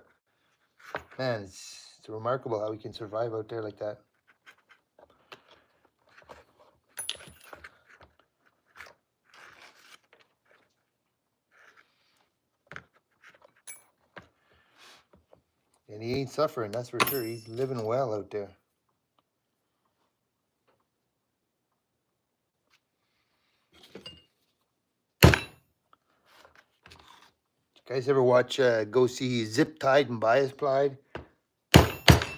Man, it's remarkable how he can survive out there like that. And he ain't suffering, that's for sure. He's living well out there. You guys ever watch go see Zip Tied and Bias Plied?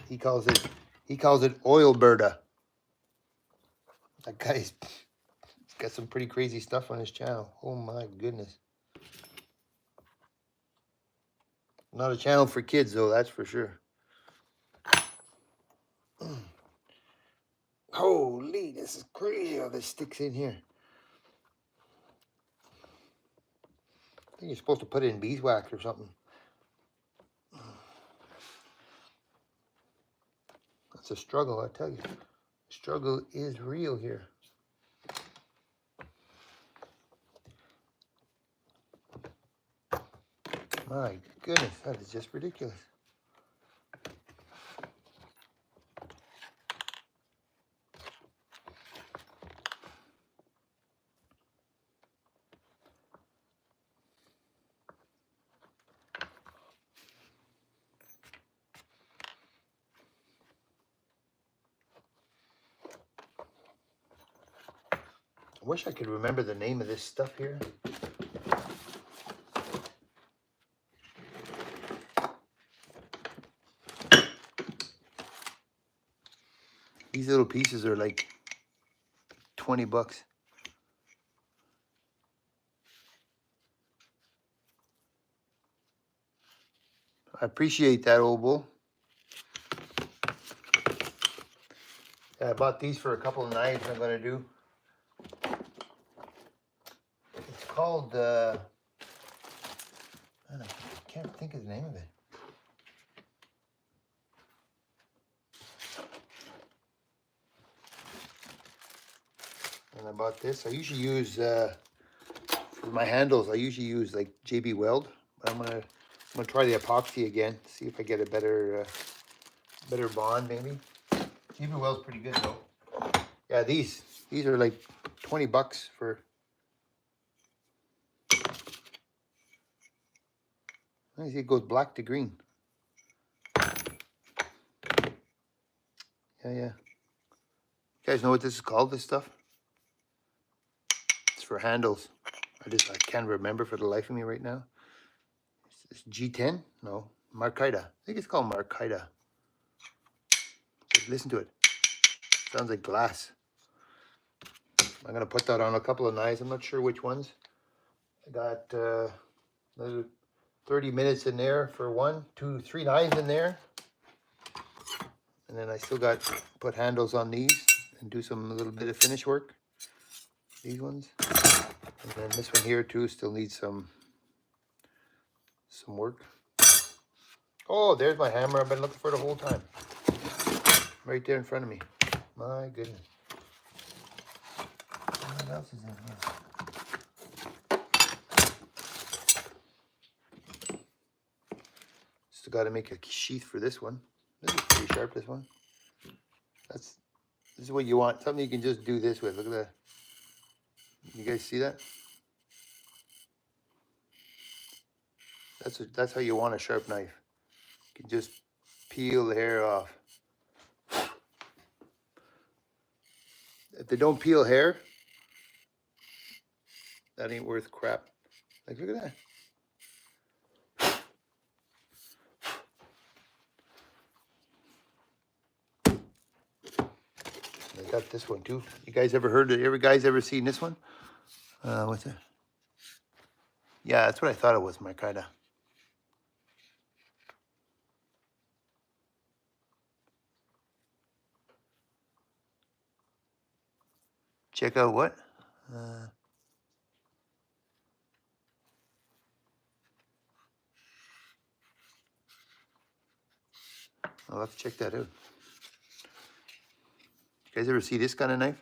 He calls it Oil Berta. That guy's got some pretty crazy stuff on his channel. Oh my goodness. Not a channel for kids though, that's for sure. Holy, this is crazy how this sticks in here. I think you're supposed to put it in beeswax or something. That's a struggle, I tell you. The struggle is real here. My goodness, that is just ridiculous. I wish I could remember the name of this stuff here. These little pieces are like 20 bucks. I appreciate that, old bull. Yeah, I bought these for a couple of knives I'm going to do. It's called, I can't think of the name of it. And I bought this. I usually use, for my handles, I usually use like JB Weld. I'm gonna try the epoxy again, see if I get a better bond maybe. JB Weld's pretty good though. Yeah, these are like 20 bucks for. I see it goes black to green. Yeah. You guys know what this is called, this stuff? It's for handles. I can't remember for the life of me right now. It's G10? No, Markita. I think it's called Markita. Listen to it. Sounds like glass. I'm gonna put that on a couple of knives. I'm not sure which ones. I got another 30 minutes in there for 1, 2, 3 knives in there. And then I still got put handles on these and do a little bit of finish work. These ones. And then this one here too still needs some work. Oh, there's my hammer I've been looking for the whole time. Right there in front of me. My goodness. What else is in here? Still got to make a sheath for this one. This is pretty sharp, this one. This is what you want. Something you can just do this with. Look at that. You guys see that? That's how you want a sharp knife. You can just peel the hair off. If they don't peel hair, that ain't worth crap. Like, look at that. I got this one too. You guys ever heard of? Ever seen this one? What's it? Yeah, that's what I thought it was, Markita. Check out what? I'll have to check that out. You guys ever see this kind of knife?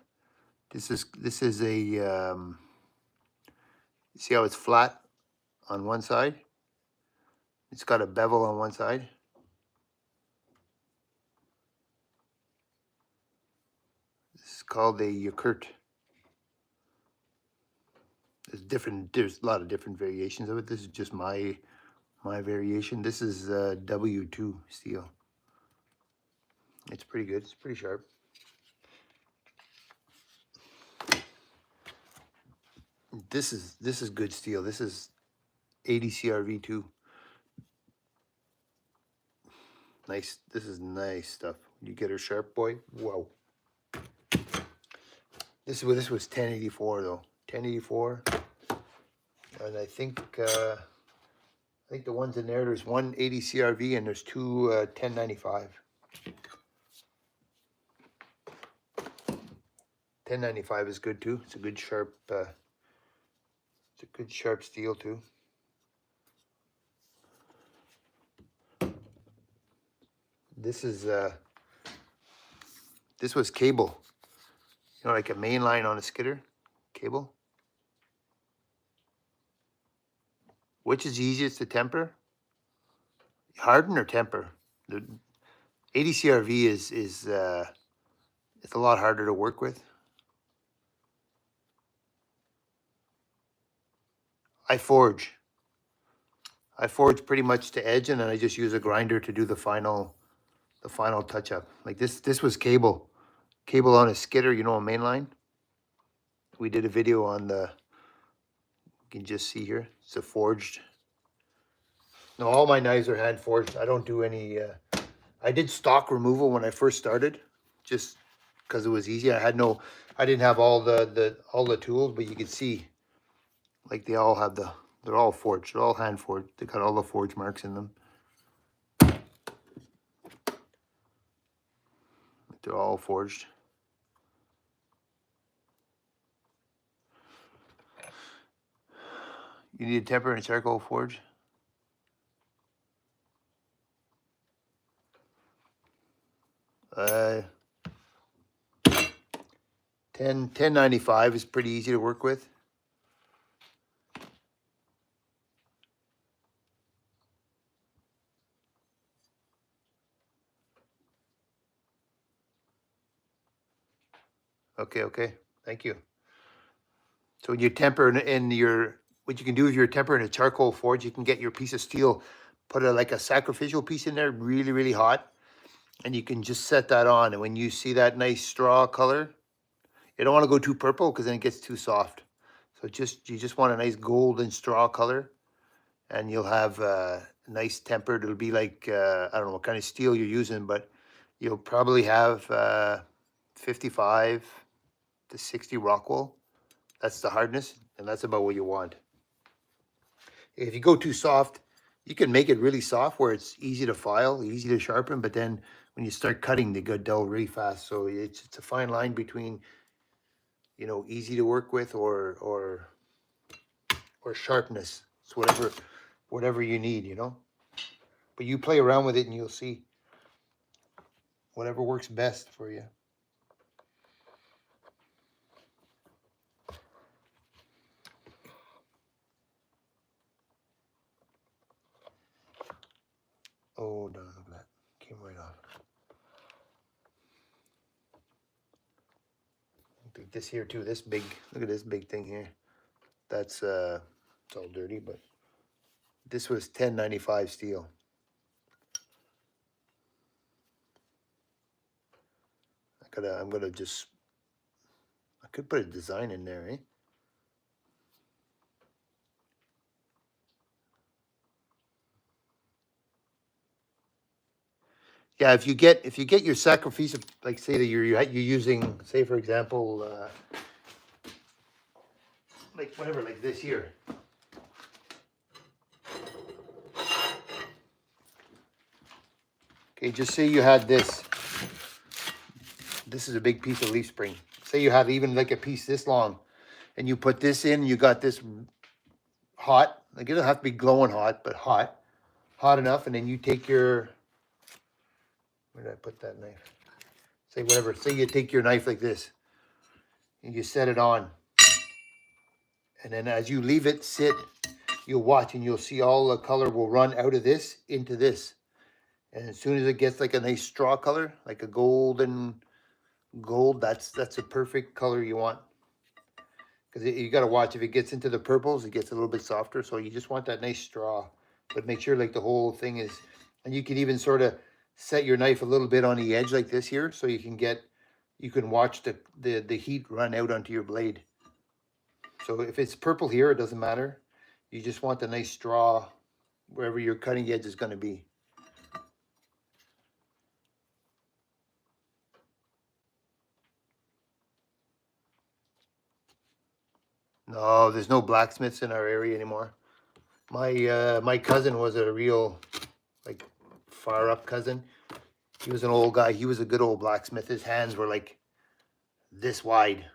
This is a. See how it's flat on one side? It's got a bevel on one side. This is called a Yakurt. There's a lot of different variations of it. This is just my variation. This is W2 steel. It's pretty good. It's pretty sharp. This is good steel. This is 80 CRV2. Nice. This is nice stuff. You get her sharp, boy. Whoa. This was 1084 though. 1084. And I think the ones in there's one 80 CRV and there's two 1095. 1095 is good too. It's a good sharp. It's a good sharp steel too. This was cable. You know, like a main line on a skidder cable. Which is easiest to temper? Harden or temper? The 80 CRV is it's a lot harder to work with. I forge pretty much to edge, and then I just use a grinder to do the final touch up. Like this was cable on a skidder, you know, a main line. We did a video on you can just see here, it's a forged. No, all my knives are hand forged. I don't do any, I did stock removal when I first started, just because it was easy. I didn't have all the tools, but you can see, like they're all forged. They're all hand forged. They got all the forge marks in them. They're all forged. You need a temper and a charcoal forge? Uh, 1095 is pretty easy to work with. Okay. Thank you. So when you temper what you can do is your temper in a charcoal forge, you can get your piece of steel put like a sacrificial piece in there, really, really hot. And you can just set that on. And when you see that nice straw color, you don't want to go too purple because then it gets too soft. So you just want a nice golden straw color, and you'll have nice tempered. It'll be like, I don't know what kind of steel you're using, but you'll probably have 55 to 60 Rockwell. That's the hardness, and that's about what you want. If you go too soft, you can make it really soft where it's easy to file, easy to sharpen, but then when you start cutting, they go dull really fast. So it's a fine line between, you know, easy to work with or sharpness. It's whatever you need, you know. But you play around with it and you'll see whatever works best for you. Oh, no, look at that. Came right off. Like this here too, this big, look at this big thing here. That's, it's all dirty, but this was 1095 steel. I'm gonna just, I could put a design in there, eh? Yeah, if you get your sacrificial, like say that you're using, say for example, like whatever, like this here. Okay, just say you had this. This is a big piece of leaf spring. Say you have even like a piece this long, and you put this in, you got this hot, like it doesn't have to be glowing hot, but hot enough, and then you take your, where did I put that knife? Say whatever, say you take your knife like this, and you set it on, and then as you leave it sit, you'll watch, and you'll see all the color will run out of this into this, and as soon as it gets like a nice straw color, like a golden gold, that's a perfect color you want. Because you got to watch, if it gets into the purples, it gets a little bit softer. So you just want that nice straw, but make sure like the whole thing is, and you can even sort of set your knife a little bit on the edge like this here, so you can watch the heat run out onto your blade. So if it's purple here, it doesn't matter. You just want the nice straw wherever your cutting edge is going to be. No, there's no blacksmiths in our area anymore. My cousin was a real, like, far up cousin. He was an old guy. He was a good old blacksmith. His hands were like this wide,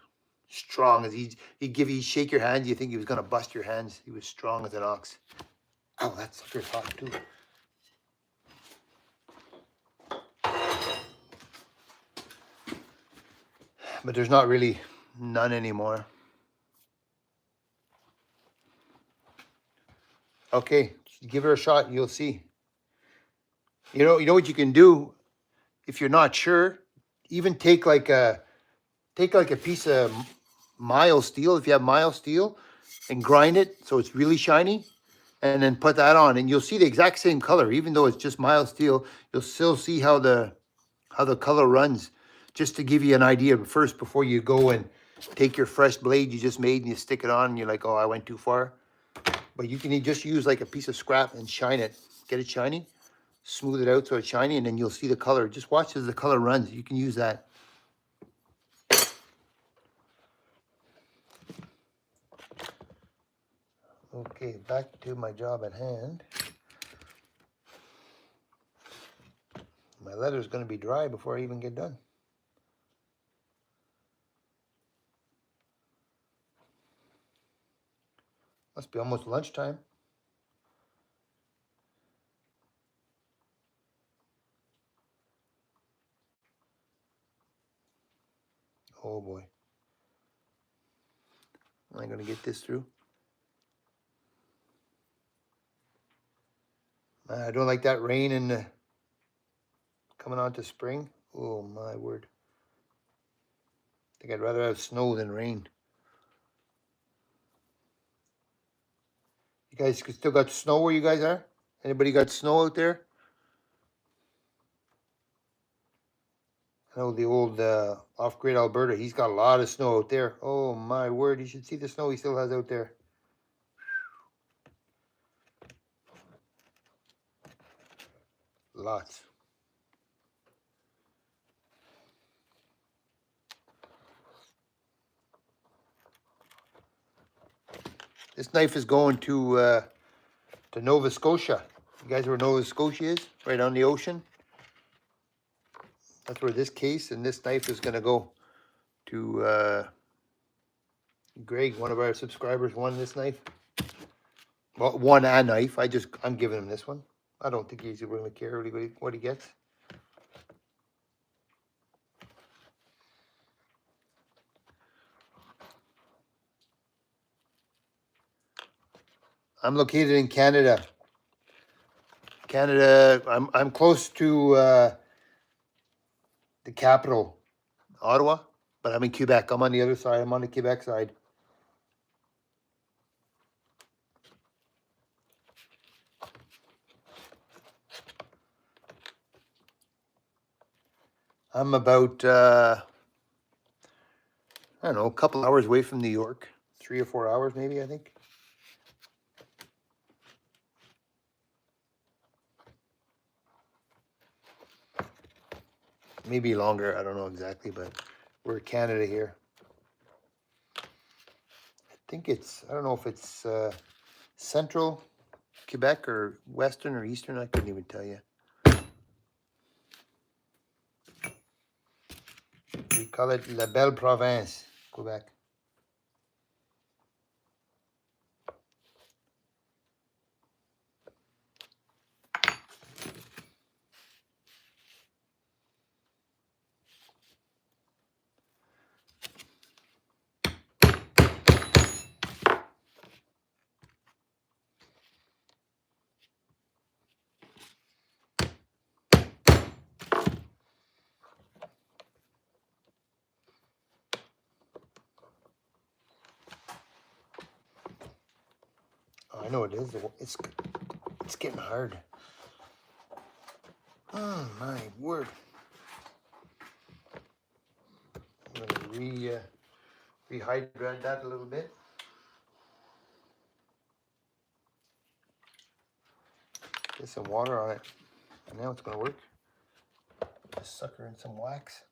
strong as he'd shake your hand. You think he was gonna bust your hands. He was strong as an ox. Oh, that sucker's hot too. But there's not really none anymore. Okay, give her a shot and you'll see. You know what you can do if you're not sure. Even take like a piece of mild steel, if you have mild steel, and grind it so it's really shiny, and then put that on, and you'll see the exact same color. Even though it's just mild steel, you'll still see how the color runs. Just to give you an idea first, before you go and take your fresh blade you just made and you stick it on, and you're like, oh, I went too far. But you can just use like a piece of scrap and shine it, get it shiny, smooth it out so it's shiny, and then you'll see the color. Just watch as the color runs. You can use that. Okay, back to my job at hand. My leather's going to be dry before I even get done. Must be almost lunchtime. Oh boy. Am I going to get this through? I don't like that rain and coming on to spring. Oh my word. I think I'd rather have snow than rain. You guys still got snow where you guys are? Anybody got snow out there? I know the old off-grid Alberta, he's got a lot of snow out there. Oh my word, you should see the snow he still has out there. Lots. This knife is going to Nova Scotia. You guys know where Nova Scotia is? Right on the ocean. That's where this case and this knife is going to go to Greg. One of our subscribers won this knife. Well, won a knife. I'm giving him this one. I don't think he's going to care what he gets. I'm located in Canada. I'm close to the capital, Ottawa, but I'm in Quebec. I'm on the other side. I'm on the Quebec side. I'm about, I don't know, a couple hours away from New York. 3 or 4 hours maybe, I think. Maybe longer, I don't know exactly, but we're Canada here. I think I don't know if it's central Quebec or western or eastern, I couldn't even tell you. We call it La Belle Province, Quebec. Oh, I know it is. It's getting hard. Oh my word! I'm gonna rehydrate that a little bit. Get some water on it, and now it's gonna work. Just sucker in some wax.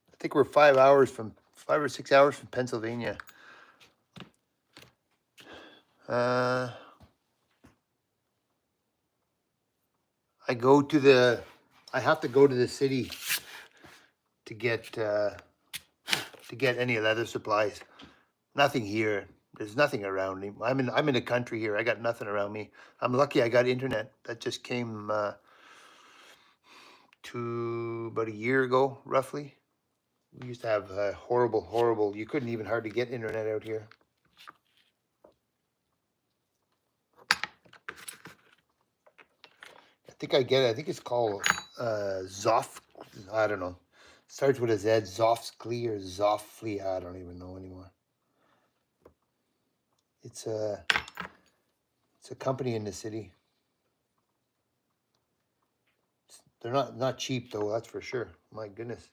I think we're 5 or 6 hours from Pennsylvania. I have to go to the city to get any leather supplies. Nothing here. There's nothing around me. I'm in the country here. I got nothing around me. I'm lucky I got internet. That just came to about a year ago, roughly. We used to have horrible. You couldn't even hardly get internet out here. I think it's called Zoff. I don't know. Starts with a Z. Zoffsky or Zoffly. I don't even know anymore. It's a company in the city. They're not cheap though, that's for sure. My goodness.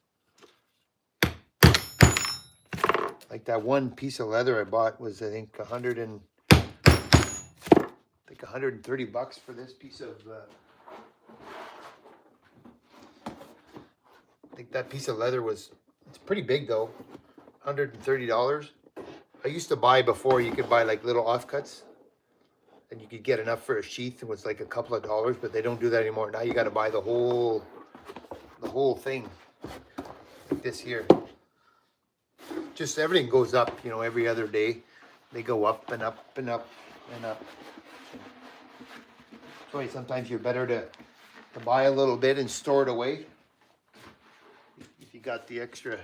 Like that one piece of leather I bought was I think $130 for this piece of I think that piece of leather it's pretty big though. $130. I used to buy before, you could buy like little offcuts. and you could get enough for a sheath. It was like a couple of dollars, but they don't do that anymore. Now you got to buy the whole thing, like this here. Just everything goes up, you know, every other day. They go up and up and up and up. That's why sometimes you're better to buy a little bit and store it away. If you got the extra,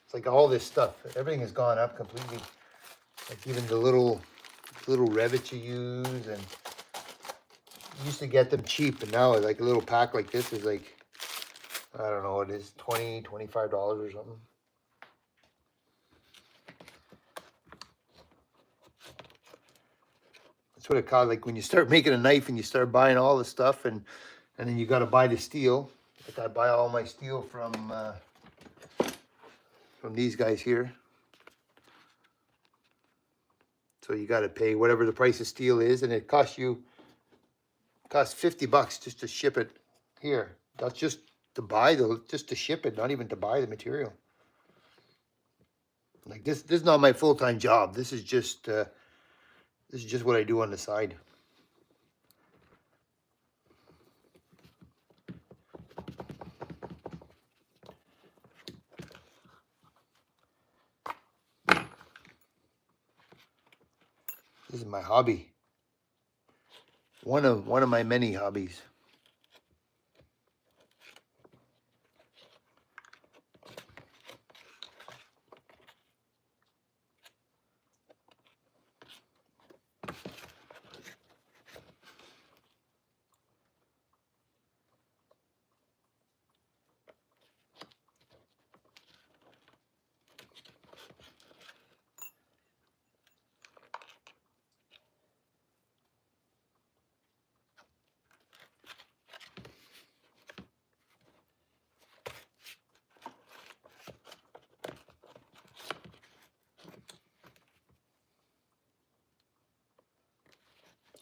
it's like all this stuff. Everything has gone up completely. Like even the little rivets you use, and you used to get them cheap, and now like a little pack like this is like, I don't know what it is, $20, $25 or something. That's what it costs. Like when you start making a knife and you start buying all the stuff, and then you got to buy the steel. Like I buy all my steel from these guys here. So you got to pay whatever the price of steel is, and it costs $50 just to ship it here. That's just to buy just to ship it, not even to buy the material. Like this is not my full-time job. This is just what I do on the side. This is my hobby. One of my many hobbies.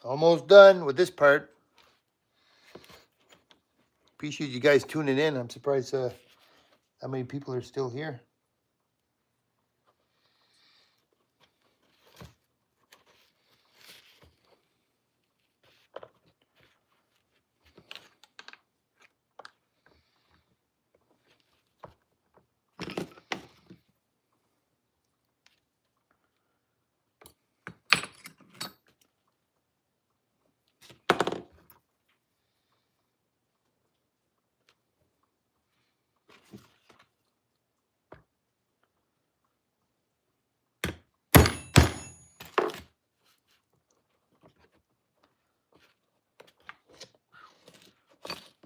Almost done with this part. Appreciate you guys tuning in. I'm surprised how many people are still here.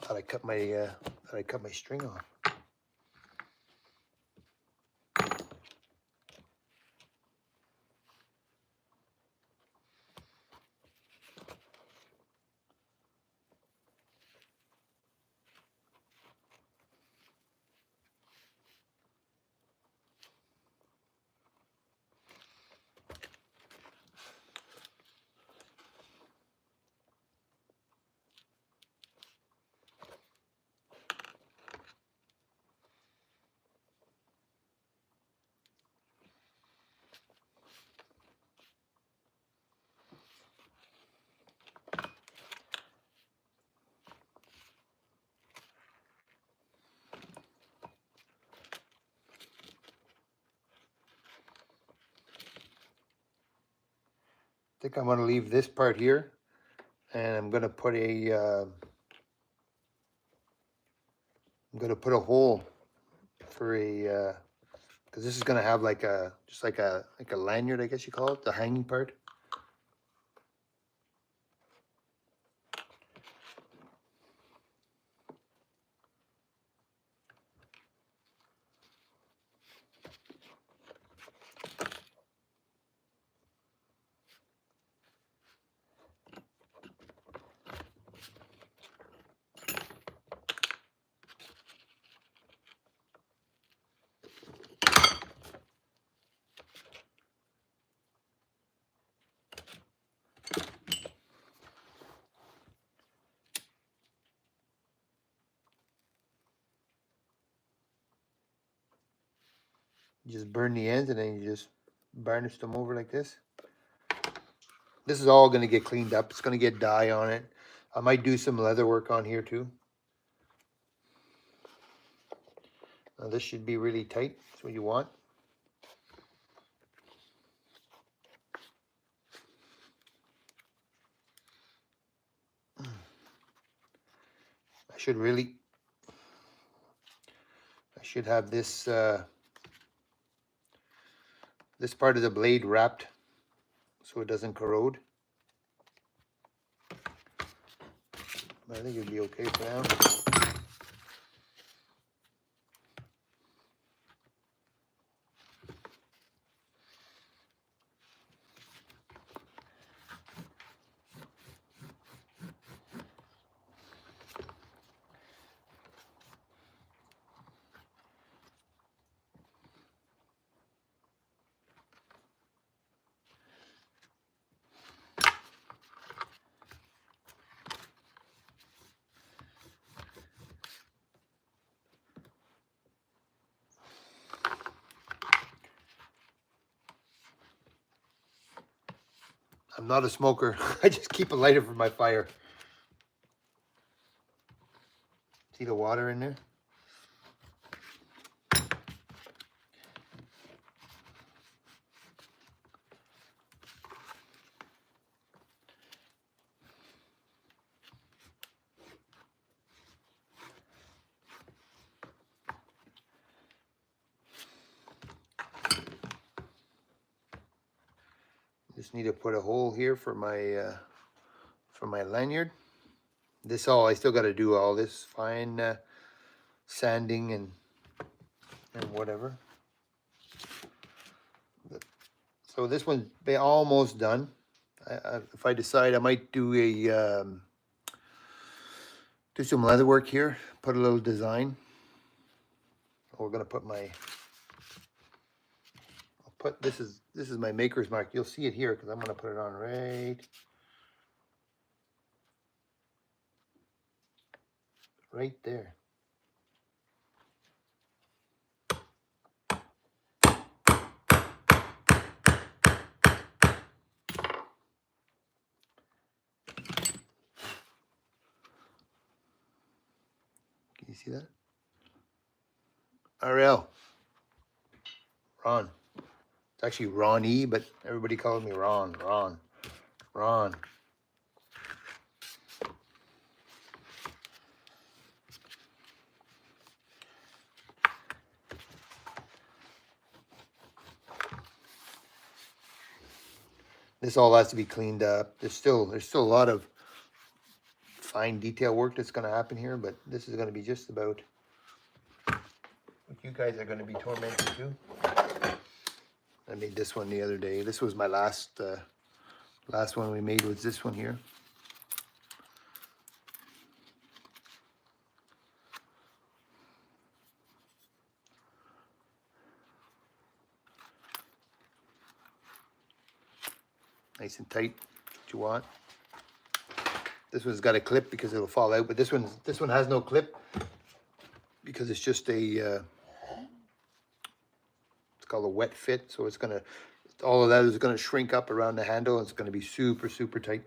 Thought I cut my string off. I think I'm going to leave this part here, and I'm going to put a hole for a because this is going to have like just like a lanyard, I guess you call it, the hanging part. You just burn the ends, and then you just varnish them over like this. This is all going to get cleaned up. It's going to get dye on it. I might do some leather work on here too. Now this should be really tight. That's what you want. I should have this this part of the blade wrapped so it doesn't corrode. But I think it'd be okay for now. I'm not a smoker. I just keep a lighter for my fire. See the water in there? Just need to put a hole here for my lanyard. This all, I still got to do all this fine sanding and whatever. So this one's almost done. If I decide, I might do a do some leather work here. Put a little design. We're gonna put my. I'll put this is my maker's mark. You'll see it here because I'm gonna put it on right there. Can you see that? RL. Ron. It's actually Ronnie, but everybody calls me Ron. Ron. This all has to be cleaned up. There's still a lot of fine detail work that's going to happen here, but this is going to be just about what you guys are going to be tormented to. I made this one the other day. This was my last one we made was this one here. Nice and tight, what you want. This one's got a clip because it'll fall out, but this one has no clip because it's just a it's called a wet fit, so it's gonna all of that is gonna shrink up around the handle and it's gonna be super tight.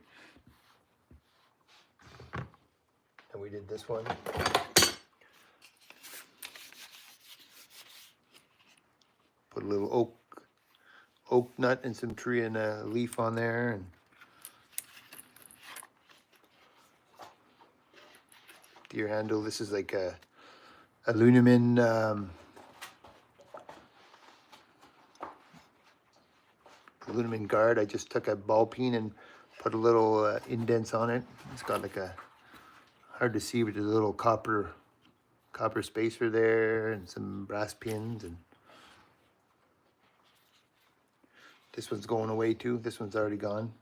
And we did this one. Put a little oak nut and some tree and a leaf on there, and deer handle. This is like a aluminum aluminum guard. I just took a ball peen and put a little indents on it. It's got like a hard to see, but there's a little copper spacer there and some brass pins. And this one's going away too. This one's already gone.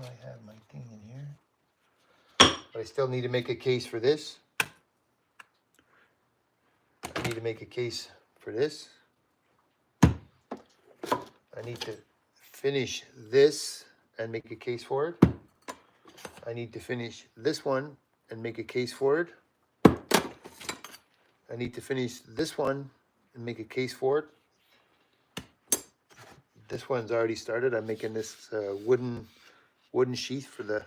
I have my thing in here, but I still need to make a case for this. I need to make a case for this. I need to finish this and make a case for it. I need to finish this one and make a case for it. I need to finish this one and make a case for it. This one's already started. I'm making this wooden sheath for the,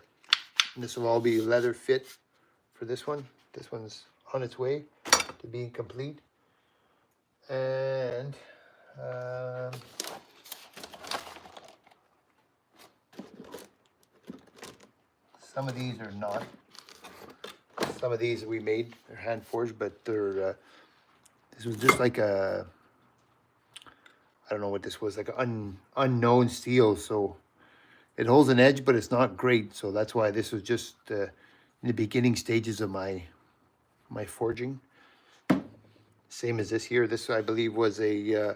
and this will all be leather fit for this one. This one's on its way to being complete. And some of these are not. Some of these we made, they're hand forged, but they're, this was just like a, I don't know what this was, like an unknown steel. So it holds an edge, but it's not great. So that's why this was just in the beginning stages of my forging. Same as this here. This, I believe, was a,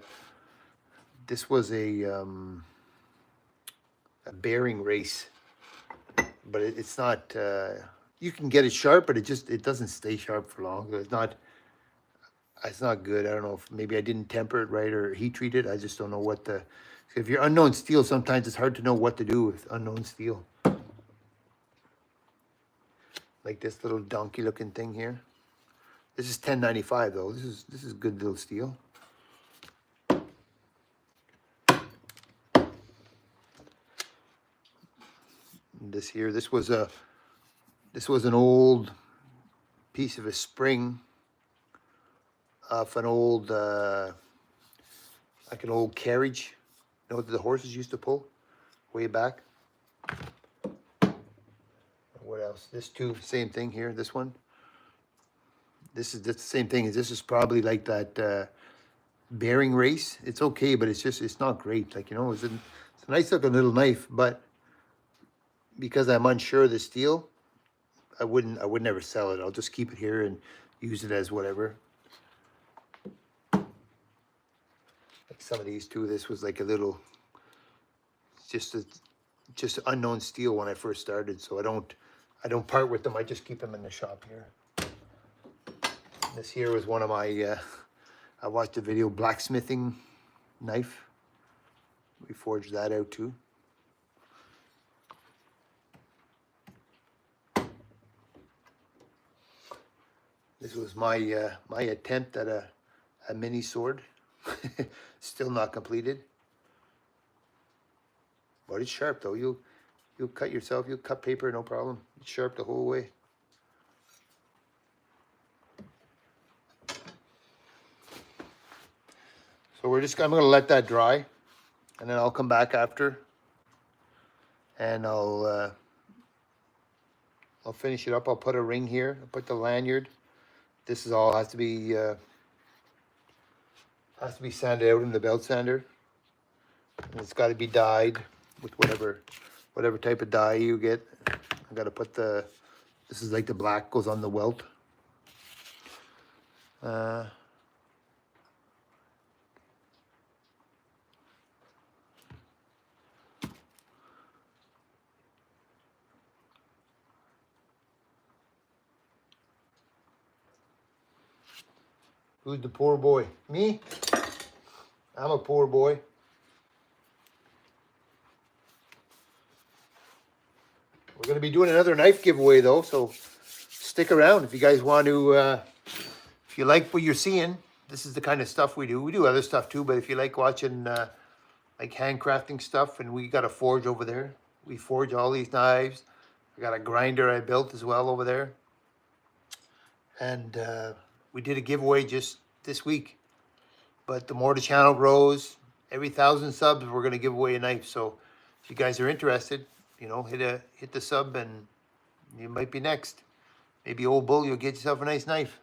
this was a bearing race, but it's not, you can get it sharp, but it doesn't stay sharp for long. It's not good. I don't know if maybe I didn't temper it right or heat treat it. I just don't know what the, if you're unknown steel, sometimes it's hard to know what to do with unknown steel. Like this little donkey looking thing here. This is 1095 though. This is good little steel. And this here, this was an old piece of a spring off an old like an old carriage, you know, that the horses used to pull way back. What else? This too, same thing here. This one. This is the same thing. This is probably like that bearing race. It's okay, but it's not great. Like, you know, it's a nice looking little knife, but because I'm unsure of the steel, I would never sell it. I'll just keep it here and use it as whatever. Like some of these too. This was like a little, just unknown steel when I first started. So I don't part with them. I just keep them in the shop here. This here was one of my, I watched a video, blacksmithing knife. We forged that out too. This was my my attempt at a mini sword. Still not completed. But it's sharp though. You'll cut yourself, you'll cut paper, no problem. It's sharp the whole way. So I'm gonna let that dry, and then I'll come back after, and I'll finish it up. I'll put a ring here. I'll put the lanyard. This is all has to be sanded out in the belt sander. And it's got to be dyed with whatever type of dye you get. I got to put this is like the black goes on the welt. Who's the poor boy? Me? I'm a poor boy. We're going to be doing another knife giveaway though, so stick around if you guys want to, if you like what you're seeing. This is the kind of stuff we do. We do other stuff too, but if you like watching like handcrafting stuff, and we got a forge over there. We forge all these knives. I got a grinder I built as well over there. And we did a giveaway just this week. But the more the channel grows, every 1,000 subs, we're going to give away a knife. So if you guys are interested, you know, hit the sub and you might be next. Maybe old bull, you'll get yourself a nice knife.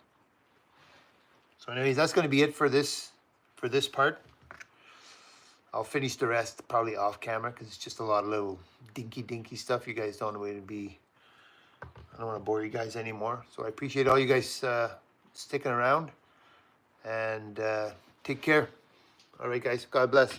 So anyways, that's going to be it for this part. I'll finish the rest probably off camera because it's just a lot of little dinky stuff. You guys don't want to be, I don't want to bore you guys anymore. So I appreciate all you guys sticking around, and take care. All right, guys. God bless.